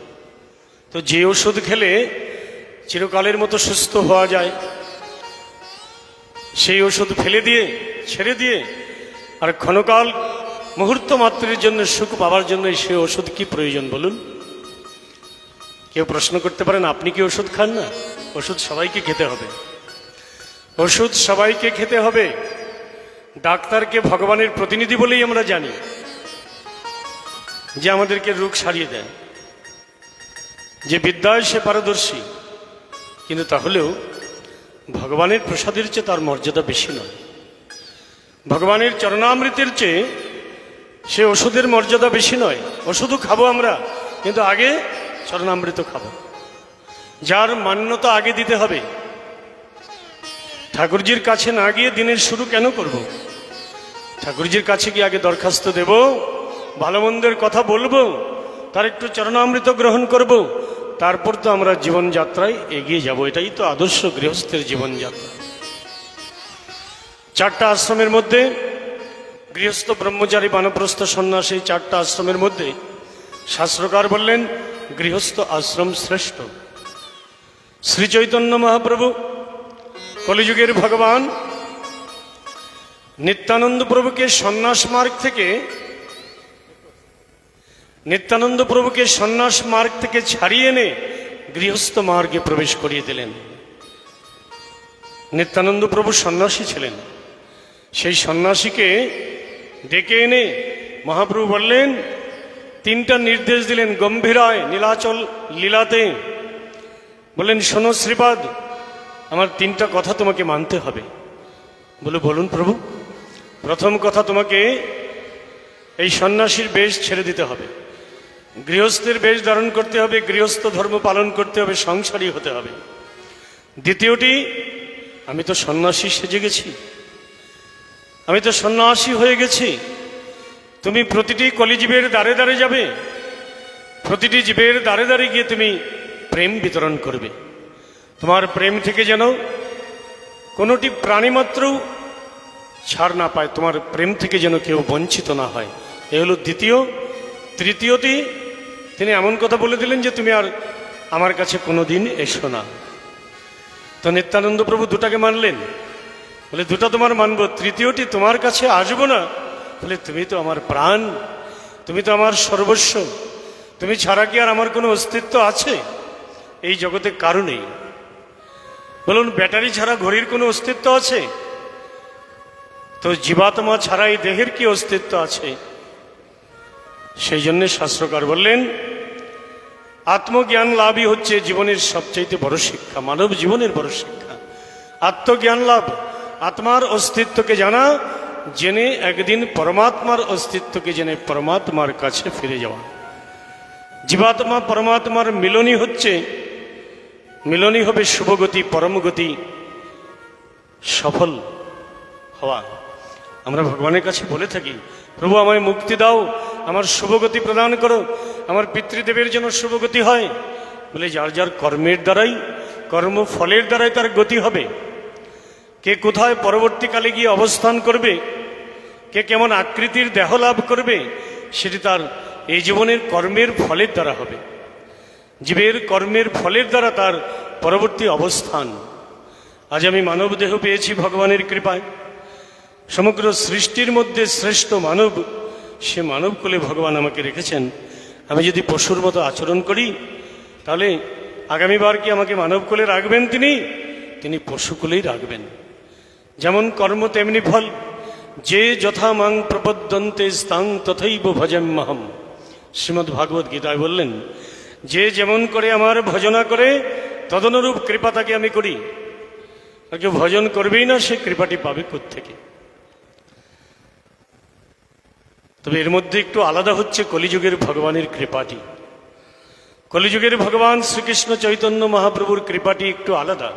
তো যে ওষুধ খেলে চিরকালের মতো সুস্থ হওয়া যায়, সেই ওষুধ ফেলে দিয়ে, ছেড়ে দিয়ে, আর ক্ষণকাল মুহূর্ত মাত্রের জন্য সুখ পাওয়ার জন্য সেই ওষুধ কি প্রয়োজন বলুন? কেউ প্রশ্ন করতে পারেন, আপনি কি ওষুধ খান না? ওষুধ সবাইকে খেতে হবে, ওষুধ সবাইকে খেতে হবে। ডাক্তারকে ভগবানের প্রতিনিধি বলেই আমরা জানি, যে আমাদেরকে রোগ সারিয়ে দেয়, যে বিদ্যায় সে পারদর্শী, কিন্তু তাহলেও ভগবানের প্রসাদের চেয়ে তার মর্যাদা বেশি নয়। ভগবানের চরণামৃতের চেয়ে সে ওষুধের মর্যাদা বেশি নয়। ওষুধও খাবো আমরা, কিন্তু আগে চরণামৃত খাবো, যার মান্যতা আগে দিতে হবে। ঠাকুরজির কাছে না গিয়ে দিনের শুরু কেন করব? ঠাকুরজির কাছে গিয়ে আগে দরখাস্ত দেব, ভালো মন্দের কথা বলবো, তার একটু চরণামৃত গ্রহণ করব, তারপর তো আমরা জীবনযাত্রায় এগিয়ে যাব। এটাই তো আদর্শ গৃহস্থের জীবনযাত্রা। 4টা আশ্রমের মধ্যে গৃহস্থ, ব্রহ্মচারী, বানপ্রস্থ, সন্ন্যাস, এই 4টা আশ্রমের মধ্যে শাস্ত্রকার বললেন গৃহস্থ আশ্রম শ্রেষ্ঠ। শ্রী চৈতন্য মহাপ্রভু, কলিযুগের ভগবান, নিত্যানন্দ প্রভুকে সন্ন্যাস মার্গ থেকে, নিত্যানন্দ প্রভুকে সন্ন্যাস মার্গ থেকে ছাড়িয়ে এনে গৃহস্থ মার্গে প্রবেশ করিয়ে দিলেন। নিত্যানন্দ প্রভু সন্ন্যাসী ছিলেন, সেই সন্ন্যাসীকে ডেকে এনে মহাপ্রভু বললেন, 3টা নির্দেশ দিলেন গম্ভীরায় নীলাচল লীলাতে, বললেন, শোনো শ্রীপাদ, আমার 3টা কথা তোমাকে মানতে হবে। বলে, বলুন প্রভু। প্রথম কথা, তোমাকে এই সন্ন্যাসীর বেশ ছেড়ে দিতে হবে, গৃহস্থের বেশ ধারণ করতে হবে, গৃহস্থ ধর্ম পালন করতে হবে, সংসারী হতে হবে। দ্বিতীয়টি, আমি তো সন্ন্যাসী সেজে গেছি, আমি তো সন্ন্যাসী হয়ে গেছি। তুমি প্রতিটি কলিজীবের দ্বারে দ্বারে যাবে, প্রতিটি জীবের দ্বারে দ্বারে গিয়ে তুমি প্রেম বিতরণ করবে। তোমার প্রেম থেকে যেন কোনোটি প্রাণীমাত্র ছাড় না পায়, তোমার প্রেম থেকে যেন কেউ বঞ্চিত না হয়। এ হলো দ্বিতীয়। তৃতীয়টি, তিনি এমন কথা বলে দিলেন যে তুমি আর আমার কাছে কোনোদিন এসো না। তো নিত্যানন্দ প্রভু দুটাকে মানলেন। বলে, দুটা তোমার মানব, তৃতীয়টি তোমার কাছে আসবো না। বলে, তুমি তো আমার প্রাণ, তুমি তো আমার সর্বস্ব, তুমি ছাড়া কি আর আমার কোনো অস্তিত্ব আছে এই জগতে? কারো নেই। বলুন, ব্যাটারি ছাড়া ঘড়ির কোনো অস্তিত্ব আছে? তো জীবাত্মা ছাড়া এই দেহের কি অস্তিত্ব আছে? সেই জন্য শাস্ত্রকার বললেন, আত্মজ্ঞান লাভই হচ্ছে জীবনের সবচাইতে বড় শিক্ষা, মানব জীবনের বড় শিক্ষা। আত্মজ্ঞান লাভ, আত্মার অস্তিত্বকে জানা, জেনে একদিন পরমাত্মার অস্তিত্বকে জেনে পরমাত্মার কাছে ফিরে যাওয়া। জীবাত্মা পরমাত্মার মিলনই হচ্ছে, মিলনই হবে শুভগতি, পরমগতি, সফল হওয়া। আমরা ভগবানের কাছে বলে থাকি, প্রভু আমায় মুক্তি দাও, আমার শুভগতি প্রদান করো, আমার পিতৃদেবের যেন শুভগতি হয়। বলে, যার যার কর্মের দ্বারাই, কর্মফলের দ্বারাই তার গতি হবে। কে কোথায় পরবর্তীকালে গিয়ে অবস্থান করবে, কে কেমন আকৃতির দেহ লাভ করবে, সেটি তার এই জীবনের কর্মের ফলের দ্বারা হবে। জীবের কর্মের ফলের দ্বারা তার পরবর্তী অবস্থান। আজ আমি মানব দেহ পেয়েছি ভগবানের কৃপায়, সমগ্র সৃষ্টির মধ্যে শ্রেষ্ঠ মানব, সে মানব কুলে ভগবান আমাকে রেখেছেন। আমি যদি পশুর মতো আচরণ করি, তাহলে আগামীবার কি আমাকে মানব কুলে রাখবেন? তিনি পশুকুলেই রাখবেন। যেমন কর্ম তেমনি ফল, যে যথা মাং প্রপদ্যন্তে স্তাং তথৈব ভজম্যহম। শ্রীমদ্ ভাগবত গীতায় বললেন, যে যেমন করে আমার ভজনা করে তদনুরূপ কৃপা তাকে আমি করি। আর কেউ ভজন করবেই না, সে কৃপাটি পাবে কোত্থেকে? তবে এর মধ্যে একটু আলাদা হচ্ছে কলিযুগের ভগবানের কৃপাটি। কলিযুগের ভগবান শ্রীকৃষ্ণ চৈতন্য মহাপ্রভুর কৃপাটি একটু আলাদা।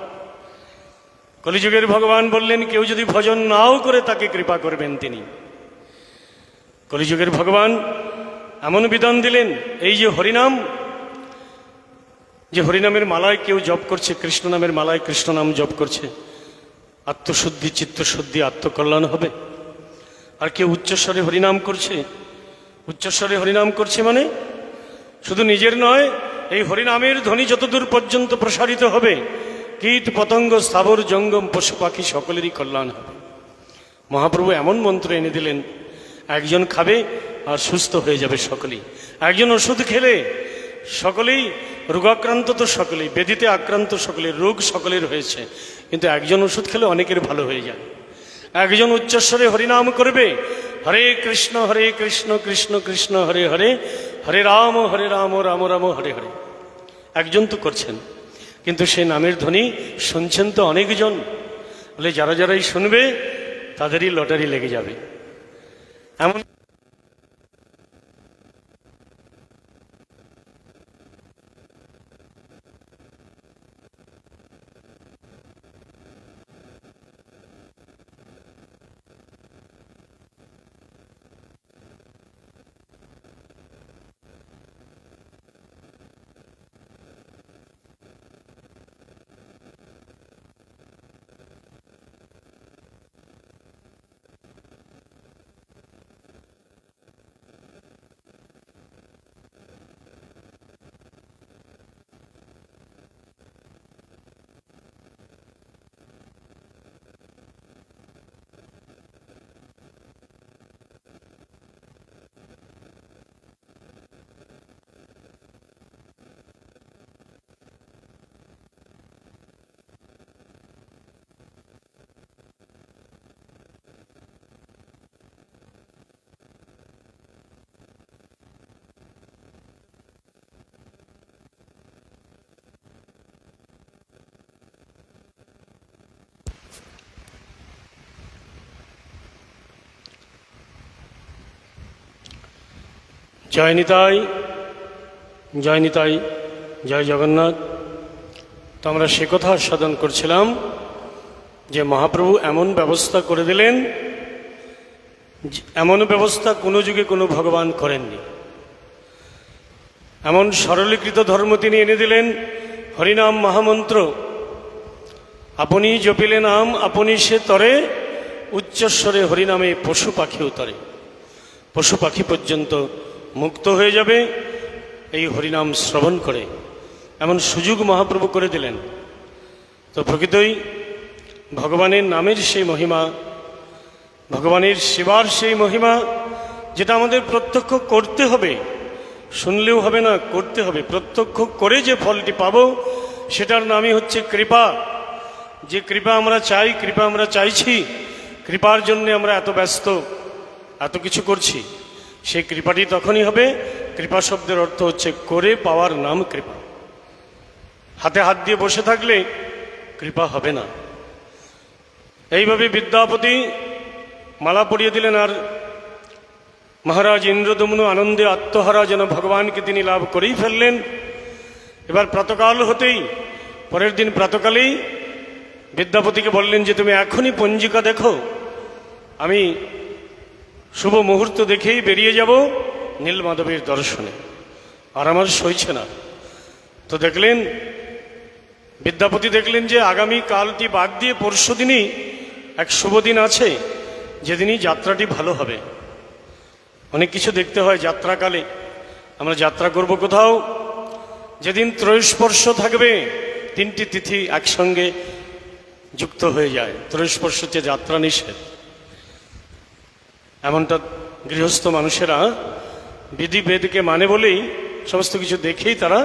কলিযুগের ভগবান বললেন, কেউ যদি ভজন নাও করে তাকে কৃপা করবেন তিনি। কলিযুগের ভগবান এমন বিধান দিলেন, এই যে হরিনাম, যে হরিনামের মালায় কেউ জপ করছে, কৃষ্ণ নামের মালায় কৃষ্ণ নাম জপ করছে, আত্মশুদ্ধি, চিত্তশুদ্ধি, আত্মকল্যাণ হবে। আর কেউ উচ্চস্বরে হরিনাম করছে, উচ্চস্বরে হরিনাম করছে মানে শুধু নিজের নয়, এই হরিনামের ধ্বনি যতদূর পর্যন্ত প্রসারিত হবে, কীট পতঙ্গ স্থাবর জঙ্গম পশু পাখি সকলেরই কল্যাণ হবে। মহাপ্রভু এমন মন্ত্র এনে দিলেন, একজন খাবে আর সুস্থ হয়ে যাবে সকলেই। একজন ওষুধ খেলে সকলেই রোগাক্রান্ত, তো সকলেই ব্যাধিতে আক্রান্ত, সকলের রোগ সকলের হয়েছে, কিন্তু একজন ওষুধ খেলে অনেকের ভালো হয়ে যায়। একজন উচ্চস্বরে হরিনাম করবে, হরে কৃষ্ণ কৃষ্ণ কৃষ্ণ হরে হরে, হরে রাম রাম রাম হরে হরে। একজন তো করছেন, কিন্তু সেই নামের ধ্বনি শুনছেন তো অনেকজন। বলে, যারা যারাই শুনবে তাদেরই লটারি লেগে যাবে। এমন জয় নিতাই, জয় নিতাই, জয় জগন্নাথ। তো আমরা সে কথা আস্বাদন করছিলাম যে মহাপ্রভু এমন ব্যবস্থা করে দিলেন, এমন ব্যবস্থা কোনো যুগে কোনো ভগবান করেননি। এমন সরলীকৃত ধর্ম তিনি এনে দিলেন। হরিনাম মহামন্ত্র, আপনি জপিলে নাম আপনি সে তরে, উচ্চস্বরে হরিনামে পশু পাখিও তরে। পশু পাখি পর্যন্ত মুক্ত হয়ে যাবে এই হরিনাম শ্রবণ করে, এমন সুযোগ মহাপ্রভু করে দিলেন। তো প্রকৃতই ভগবানের নামের সেই মহিমা, ভগবানের সেবার সেই মহিমা, যেটা আমাদের প্রত্যক্ষ করতে হবে, শুনলেও হবে না, করতে হবে। প্রত্যক্ষ করে যে ফলটি পাবো সেটার নামই হচ্ছে কৃপা। যে কৃপা আমরা চাই, কৃপা আমরা চাইছি, কৃপার জন্য আমরা এত ব্যস্ত, এত কিছু করছি, সেই কৃপাটি তখনই হবে। কৃপা শব্দের অর্থ হচ্ছে করে পাওয়ার নাম কৃপা। হাতে হাত দিয়ে বসে থাকলে কৃপা হবে না। এইভাবে বিদ্যাপতি মালা পরিয়ে দিলেন, আর মহারাজ ইন্দ্রদমনু আনন্দে আত্মহারা যেন ভগবানকে তিনি লাভ করেই ফেললেন। এবার প্রাতকাল হতেই, পরের দিন প্রাতকালেই বিদ্যাপতিকে বললেন যে তুমি এখনই পঞ্জিকা দেখো, আমি শুভ মুহূর্ত দেখেই বেরিয়ে যাব নীলমাধবের দর্শনে, আর আমার সইছে না। তো দেখলেন, বিদ্যাপতি দেখলেন যে আগামী কালটি বাদ দিয়ে পরশু দিনই এক শুভ দিন আছে, যেদিনই যাত্রাটি ভালো হবে। অনেক কিছু দেখতে হয় যাত্রাকালে। আমরা যাত্রা করব কোথাও, যেদিন ত্রয়োস্পর্শ থাকবে, তিনটি তিথি একসঙ্গে যুক্ত হয়ে যায়। ত্রয়োস্পর্শ হচ্ছে যাত্রা নিষেধ। এমনটা গৃহস্থ মানুষেরা বিধি বেদকে মানে বলেই সমস্ত কিছু দেখেই তারা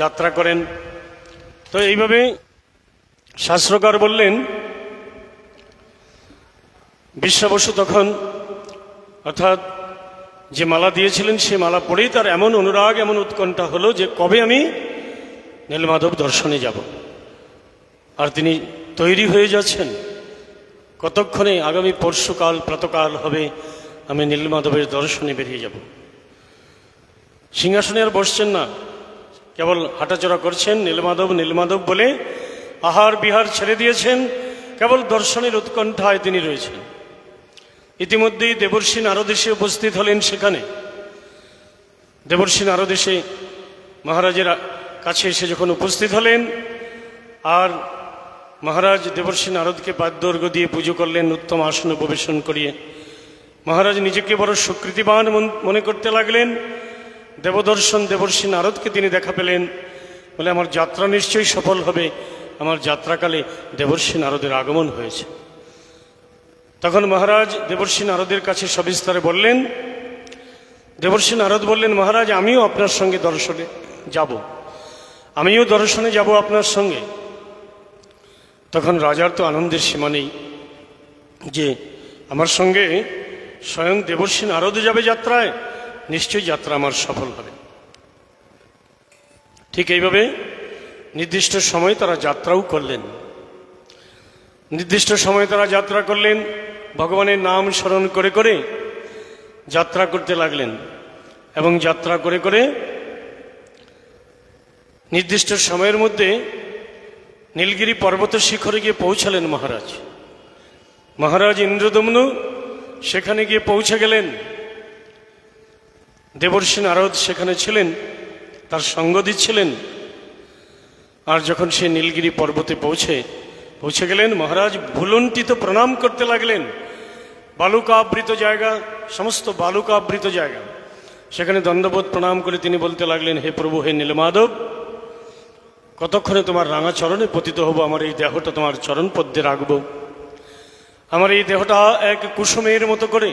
যাত্রা করেন। তো এইভাবে শাস্ত্রকার বললেন, বিশ্বাবসু তখন, অর্থাৎ যে মালা দিয়েছিলেন সে মালা পড়েই তার এমন অনুরাগ, এমন উৎকণ্ঠা হলো যে কবে আমি নীলমাধব দর্শনে যাব। আর তিনি তৈরি হয়ে যাচ্ছেন, কতক্ষণে আগামী পরশুকাল প্রাতকাল হবে আমি নীলমাধবের দর্শনে বেরিয়ে যাব। সিংহাসনে আর বসছেন না, কেবল হাঁটাচলা করছেন। নীলমাধব নীলমাধব বলে আহার বিহার ছেড়ে দিয়েছেন, কেবল দর্শনের উৎকণ্ঠায় তিনি রয়েছেন। ইতিমধ্যেই দেবর্ষি নারদ এসে উপস্থিত হলেন সেখানে। দেবর্ষি নারদ এসে মহারাজের কাছে এসে যখন উপস্থিত হলেন, আর মহারাজ দেবর্ষি নারদকে বাদ্যর্ঘ দিয়ে পুজো করলেন, উত্তম আসন উপবেশন করিয়ে। মহারাজ নিজেকে বড় সুকৃতিবান মনে করতে লাগলেন। দেবদর্শন দেবর্ষি নারদকে তিনি দেখা পেলেন, বলে আমার যাত্রা নিশ্চয়ই সফল হবে। আমার যাত্রাকালে দেবর্ষি নারদের আগমন হয়েছে। তখন মহারাজ দেবর্ষি নারদের কাছে সবিস্তারে বললেন। দেবর্ষি নারদ বললেন, মহারাজ আমিও আপনার সঙ্গে দর্শনে যাব, আমিও দর্শনে যাব আপনার সঙ্গে। তখন রাজার তো আনন্দের সীমা নেই যে আমার সঙ্গে স্বয়ং দেবর্ষি নারদ যাবে যাত্রায়, নিশ্চয়ই যাত্রা আমার সফল হবে। ঠিক এইভাবে নির্দিষ্ট সময় তারা যাত্রাও করলেন। নির্দিষ্ট সময়ে তারা যাত্রা করলেন, ভগবানের নাম স্মরণ করে করে যাত্রা করতে লাগলেন। এবং যাত্রা করে করে নির্দিষ্ট সময়ের মধ্যে নীলগিরি পর্বত শিখরে গিয়ে পৌঁছালেন মহারাজ। মহারাজ ইন্দ্রদমনু সেখানে গিয়ে পৌঁছে গেলেন। দেবর্ষি নারদ সেখানে ছিলেন, তার সঙ্গ দিচ্ছিলেন। আর যখন সে নীলগিরি পর্বতে পৌঁছে গেলেন, মহারাজ ভুলুণ্ঠিত প্রণাম করতে লাগলেন। বালুকাবৃত জায়গা, সমস্ত বালুকাবৃত জায়গা, সেখানে দণ্ডবোধ প্রণাম করে তিনি বলতে লাগলেন, হে প্রভু, হে নীলমাধব, কতক্ষণে তোমার রাঙা চরণে পতিত হব, আমার এই দেহটা তোমার চরণ পদ্মে রাখব। আমার এই দেহটা এক কুসুমের মতো করে,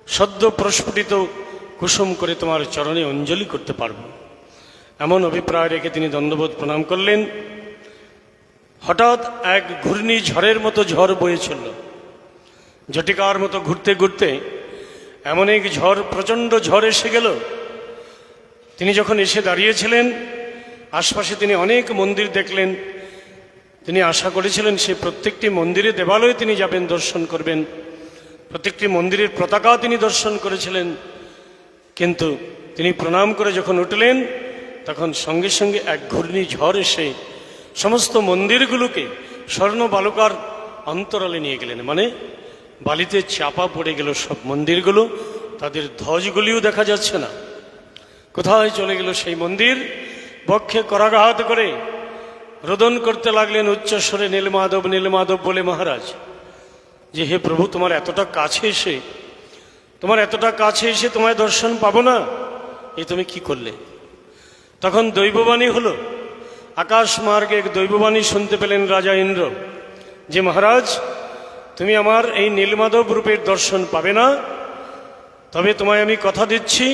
সদ্য প্রস্ফুটিত কুসুম করে তোমার চরণে অঞ্জলি করতে পারব, এমন অভিপ্রায় রেখে তিনি দণ্ডবোধ প্রণাম করলেন। হঠাৎ এক ঘূর্ণি ঝড়ের মতো ঝড় বয়েছিল, জটিকার মতো ঘুরতে ঘুরতে এমন এক ঝড়, প্রচণ্ড ঝড় এসে গেল। তিনি যখন এসে দাঁড়িয়েছিলেন, আশপাশে তিনি অনেক মন্দির দেখলেন। তিনি আশা করেছিলেন সে প্রত্যেকটি মন্দিরে দেবালয়ে তিনি যাবেন, দর্শন করবেন। প্রত্যেকটি মন্দিরের পতাকা তিনি দর্শন করেছিলেন। কিন্তু তিনি প্রণাম করে যখন উঠলেন তখন সঙ্গে সঙ্গে এক ঘূর্ণিঝড় এসে সমস্ত মন্দিরগুলোকে স্বর্ণ বালুকার অন্তরালে নিয়ে গেলেন, মানে বালিতে চাপা পড়ে গেল সব মন্দিরগুলো, তাদের ধ্বজগুলিও দেখা যাচ্ছে না। কোথায় চলে গেল সেই মন্দির? বক্ষে করাঘাত করে রোদন করতে লাগলেন উচ্চস্বরে, নীলমাধব নীলমাধব বলে মহারাজ, যে হে প্রভু, তোমার এতটা কাছে এসে তোমায় দর্শন পাবো না, এ তুমি কি করলে? তখন দৈববাণী হলো, আকাশ মার্গে এক দৈববাণী শুনতে পেলেন রাজা ইন্দ্র, যে মহারাজ, তুমি আমার এই নীলমাধব রূপের দর্শন পাবে না, তবে তোমায় আমি কথা দিচ্ছি,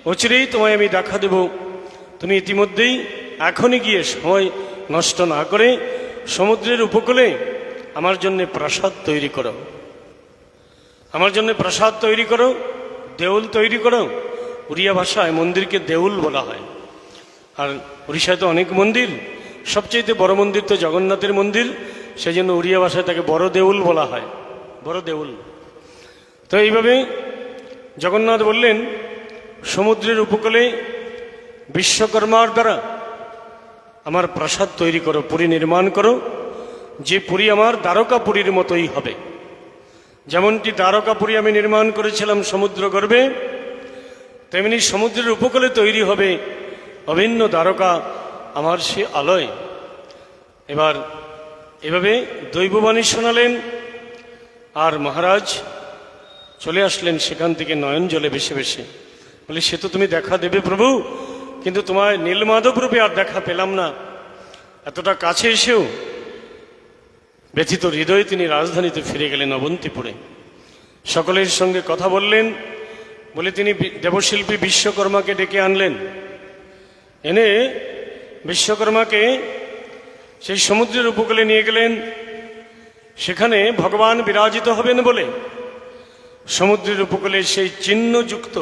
অচিরেই তোমায় আমি দেখা দেব। তুমি ইতিমধ্যেই এখনই গিয়ে সময় নষ্ট না করে সমুদ্রের উপকূলে আমার জন্য প্রাসাদ তৈরি করো, আমার জন্য প্রাসাদ তৈরি করো, দেউল তৈরি করো। উড়িয়া ভাষায় মন্দিরকে দেউল বলা হয়। আর উড়িষ্যায় তো অনেক মন্দির, সবচেয়ে বড় মন্দির তো জগন্নাথের মন্দির, সেই জন্য উড়িয়া ভাষায় তাকে বড় দেউল বলা হয়, বড় দেউল। তো এইভাবে জগন্নাথ বললেন, সমুদ্রের উপকূলে বিশ্বকর্মার দ্বারা আমার প্রাসাদ তৈরি করো, পুরী নির্মাণ করো, যে পুরী আমার দ্বারকাপুরীর মতোই হবে। যেমনটি দ্বারকাপুরী আমি নির্মাণ করেছিলাম সমুদ্র গর্ভে, তেমনি সমুদ্রের উপকূলে তৈরি হবে অভিন্ন দ্বারকা, আমার সে আলয়। এবার এভাবে দৈববাণী শোনালেন, আর মহারাজ চলে আসলেন সেখান থেকে নয়ন জলে ভেসে ভেসে। বলে, সে তো তুমি দেখা দেবে প্রভু, কিন্তু তোমায় নীলমাধব রূপে আর দেখা পেলাম না। এতটা কাছে এসেও ব্যথিত হৃদয়ে তিনি রাজধানীতে ফিরে গেলেন অবন্তিপুরে। সকলের সঙ্গে কথা বললেন, বলে তিনি দেবশিল্পী বিশ্বকর্মাকে ডেকে আনলেন। এনে বিশ্বকর্মাকে সেই সমুদ্রের উপকূলে নিয়ে গেলেন। সেখানে ভগবান বিরাজিত হবেন বলে সমুদ্রের উপকূলে সেই চিহ্নযুক্ত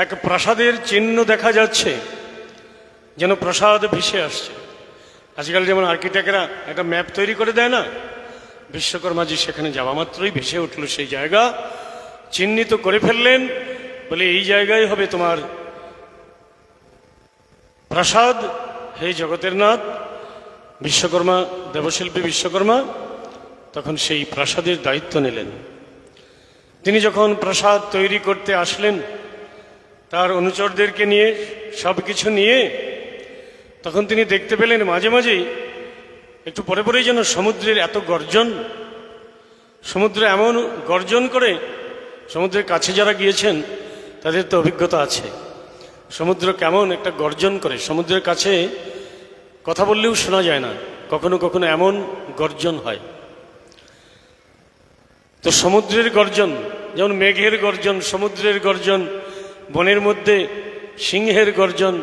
এক প্রাসাদের চিহ্ন দেখা যাচ্ছে, যেন প্রাসাদ ভেসে আসছে। আজকাল যেমন আর্কিটেক্টরা একটা ম্যাপ তৈরি করে দেয় না, বিশ্বকর্মাজি সেখানে যাওয়া মাত্রই ভেসে উঠল সেই জায়গা, চিহ্নিত করে ফেললেন। বলে, এই জায়গায় হবে তোমার প্রাসাদ, হে জগতের নাথ বিশ্বকর্মা, দেবশিল্পী বিশ্বকর্মা। তখন সেই প্রাসাদের দায়িত্ব নিলেন। তিনি যখন প্রাসাদ তৈরি করতে আসলেন তার অনুচরদেরকে নিয়ে, সব কিছু নিয়ে, তখন তিনি দেখতে পেলেন মাঝে মাঝেই একটু পরে পরেই যেন সমুদ্রের এত গর্জন, সমুদ্র এমন গর্জন করে। সমুদ্রের কাছে যারা গিয়েছেন তাদের তো অভিজ্ঞতা আছে, সমুদ্র কেমন একটা গর্জন করে। সমুদ্রের কাছে কথা বললেও শোনা যায় না, কখনো কখনো এমন গর্জন হয়। তো সমুদ্রের গর্জন, যেমন মেঘের গর্জন, সমুদ্রের গর্জন, বনের মধ্যে সিংহের গর্জন,